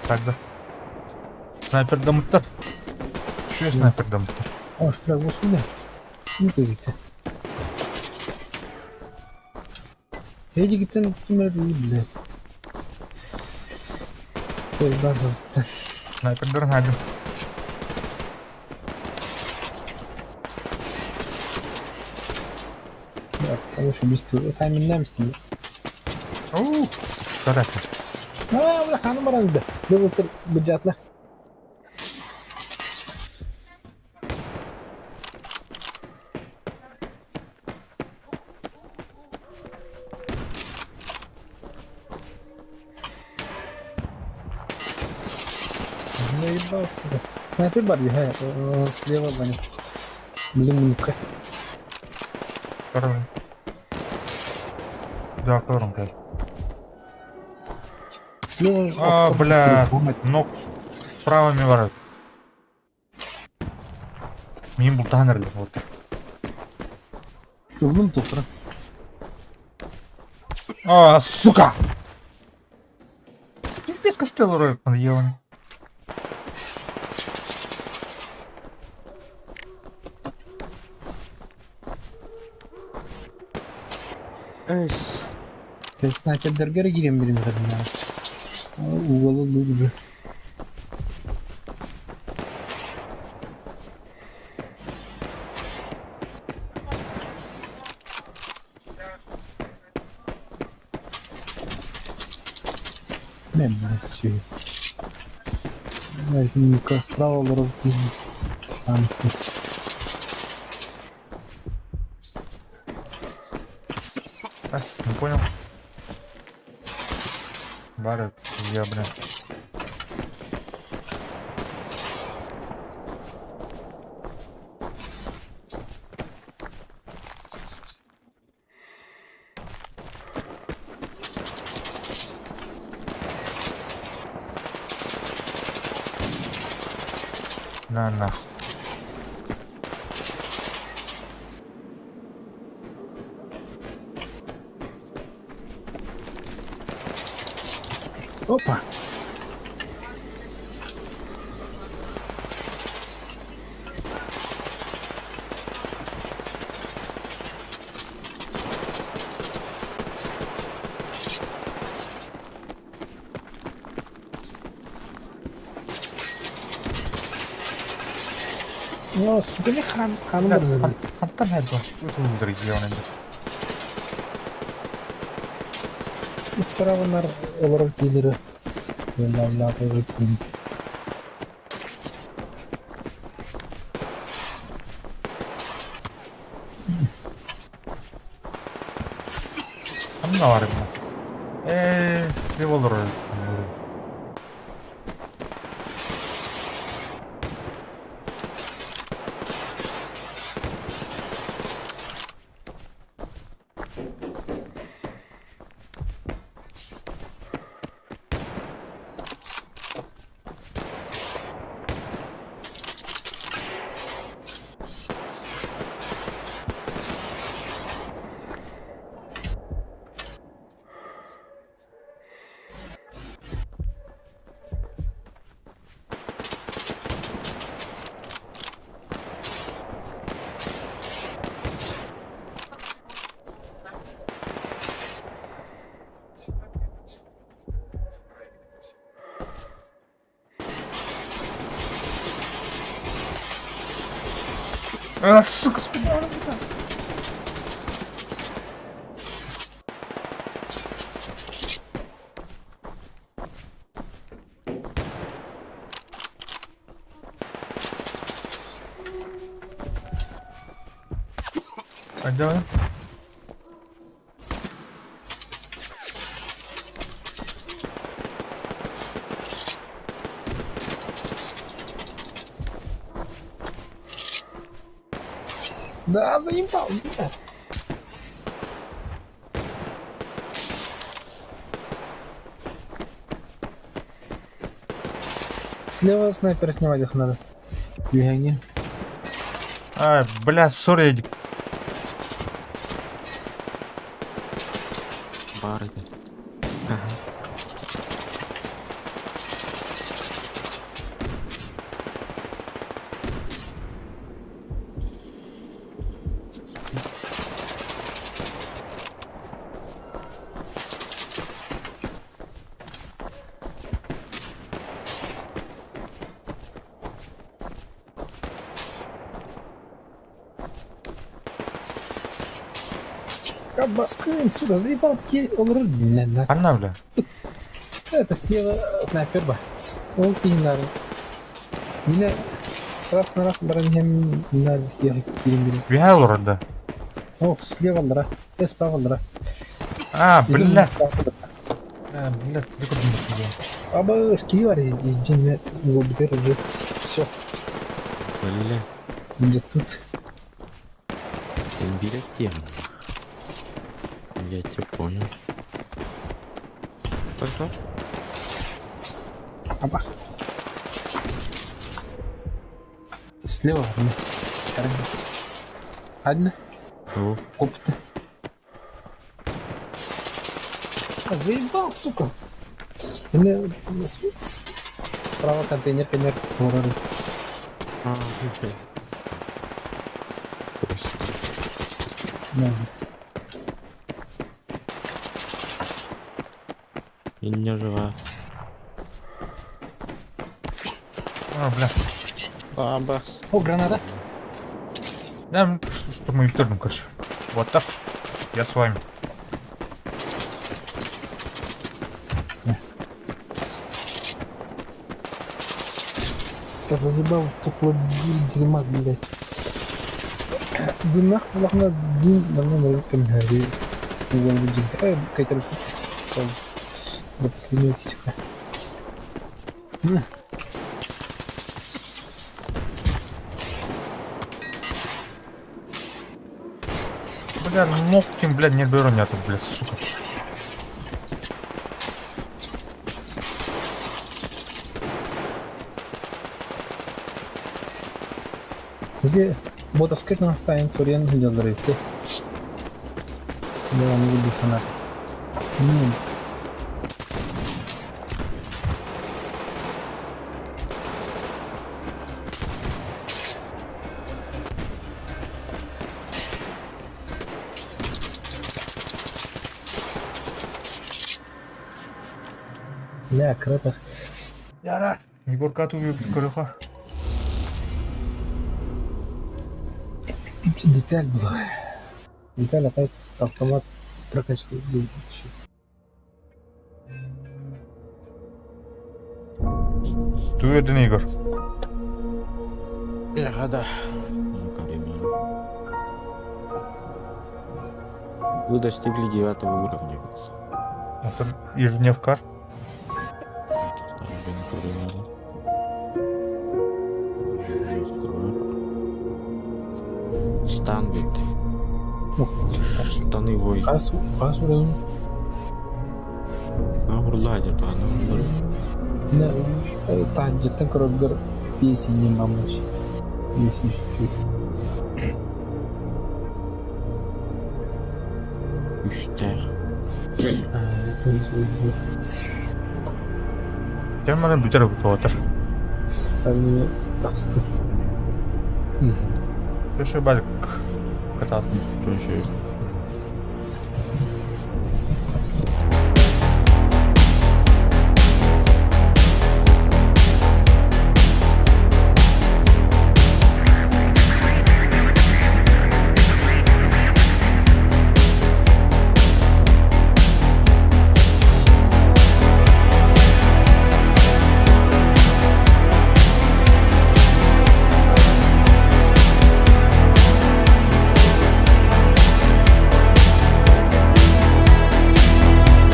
Сагда. Снайпер дамыттар. Şu снайпер дамыттар. Ой, бля, вот сюда. Ne gözükte? Hece gitsen kim öyle değil bile. Böyle daha fazla. Снайпердерін әлім. Bak, ama şu bir sürü. Tahminler misin? Оу, жарайды. Aa, ulan hanım var önünde. Dur otur, bıcaklar. Заебал сюда. Снайпер бар ya, he. Слева бани. Блин, ну-ка. Второй. Да, втором, блядь. Слева. А, бля, ног справа мне ворот. Мен бұл танерлі, вот. Kıvdım topra. А, сука! Пиздец, костел роет, подъелан. Ey. Ben sniperler göre gireyim benim kadın ya. Uvalı gibi. Не, все. Ника справа ворот. Там. Ас, не понял. Барет, я, бля. На. Опа. Ну, сидели ханım Бля, var. хантан әлді. Өте өлдір екен енді. Справа нар olarak gelir. Böyle Allah'a emanet. Қандай бар еді? Не болыр? Сука, а давай. Да, заебал, блядь. Слева снайпера снимать их надо. Движение. А, бля, сори, Эдик. Бар иде. Ага. Кабаскын, сука, заебал такие олрудины. Анна, бля. Это слева снайпер ба. Ол кейін надо. Меня раз на раз броням надо ехать килимбили. Вихай урада. О, слева дыра. Справа дыра. А, бля. Идем. А, бля, прикольно. Аба, шкири var ya, jinle его бутер уже. Все, Бля. где тут. Бирет тему. Я тебя понял. Пошел. Абас. Слева. Одна. О, Опыта. Заебал, сука. Мне справа контейнер, контейнер. а, окей. Да. И не жива. А, бля. Абас. О, граната. Да, что мы вторым, короче. Вот так. Я с вами. Ты заебал, тупо дерьма, блядь. Дымах, лахна, дым, давно на рынке мгари. Его люди. Какая-то до последнего кисика. Бля, ногтем, блядь, не беру меня тут, блядь, сука. Где ботовская наставим Сурьян делает. Да, не люблю фанат. Бля, кратер. Яра. Егорка ату корюха. Деталь была. Деталь опять автомат прокачивает. Ты один, Игорь. Да. Ну, Карина. Вы достигли 9 уровня. Это ежедневкар. Там, блин, Карина. Стан бит. Штаны вой. Газ уровень. Агурладя таны. Да, так, где-то крогер песни не мамочь. Если чуть-чуть. Үштер. Sen bana bir tarafı tuvatar. Они тасты. Еще базик кататься. Короче,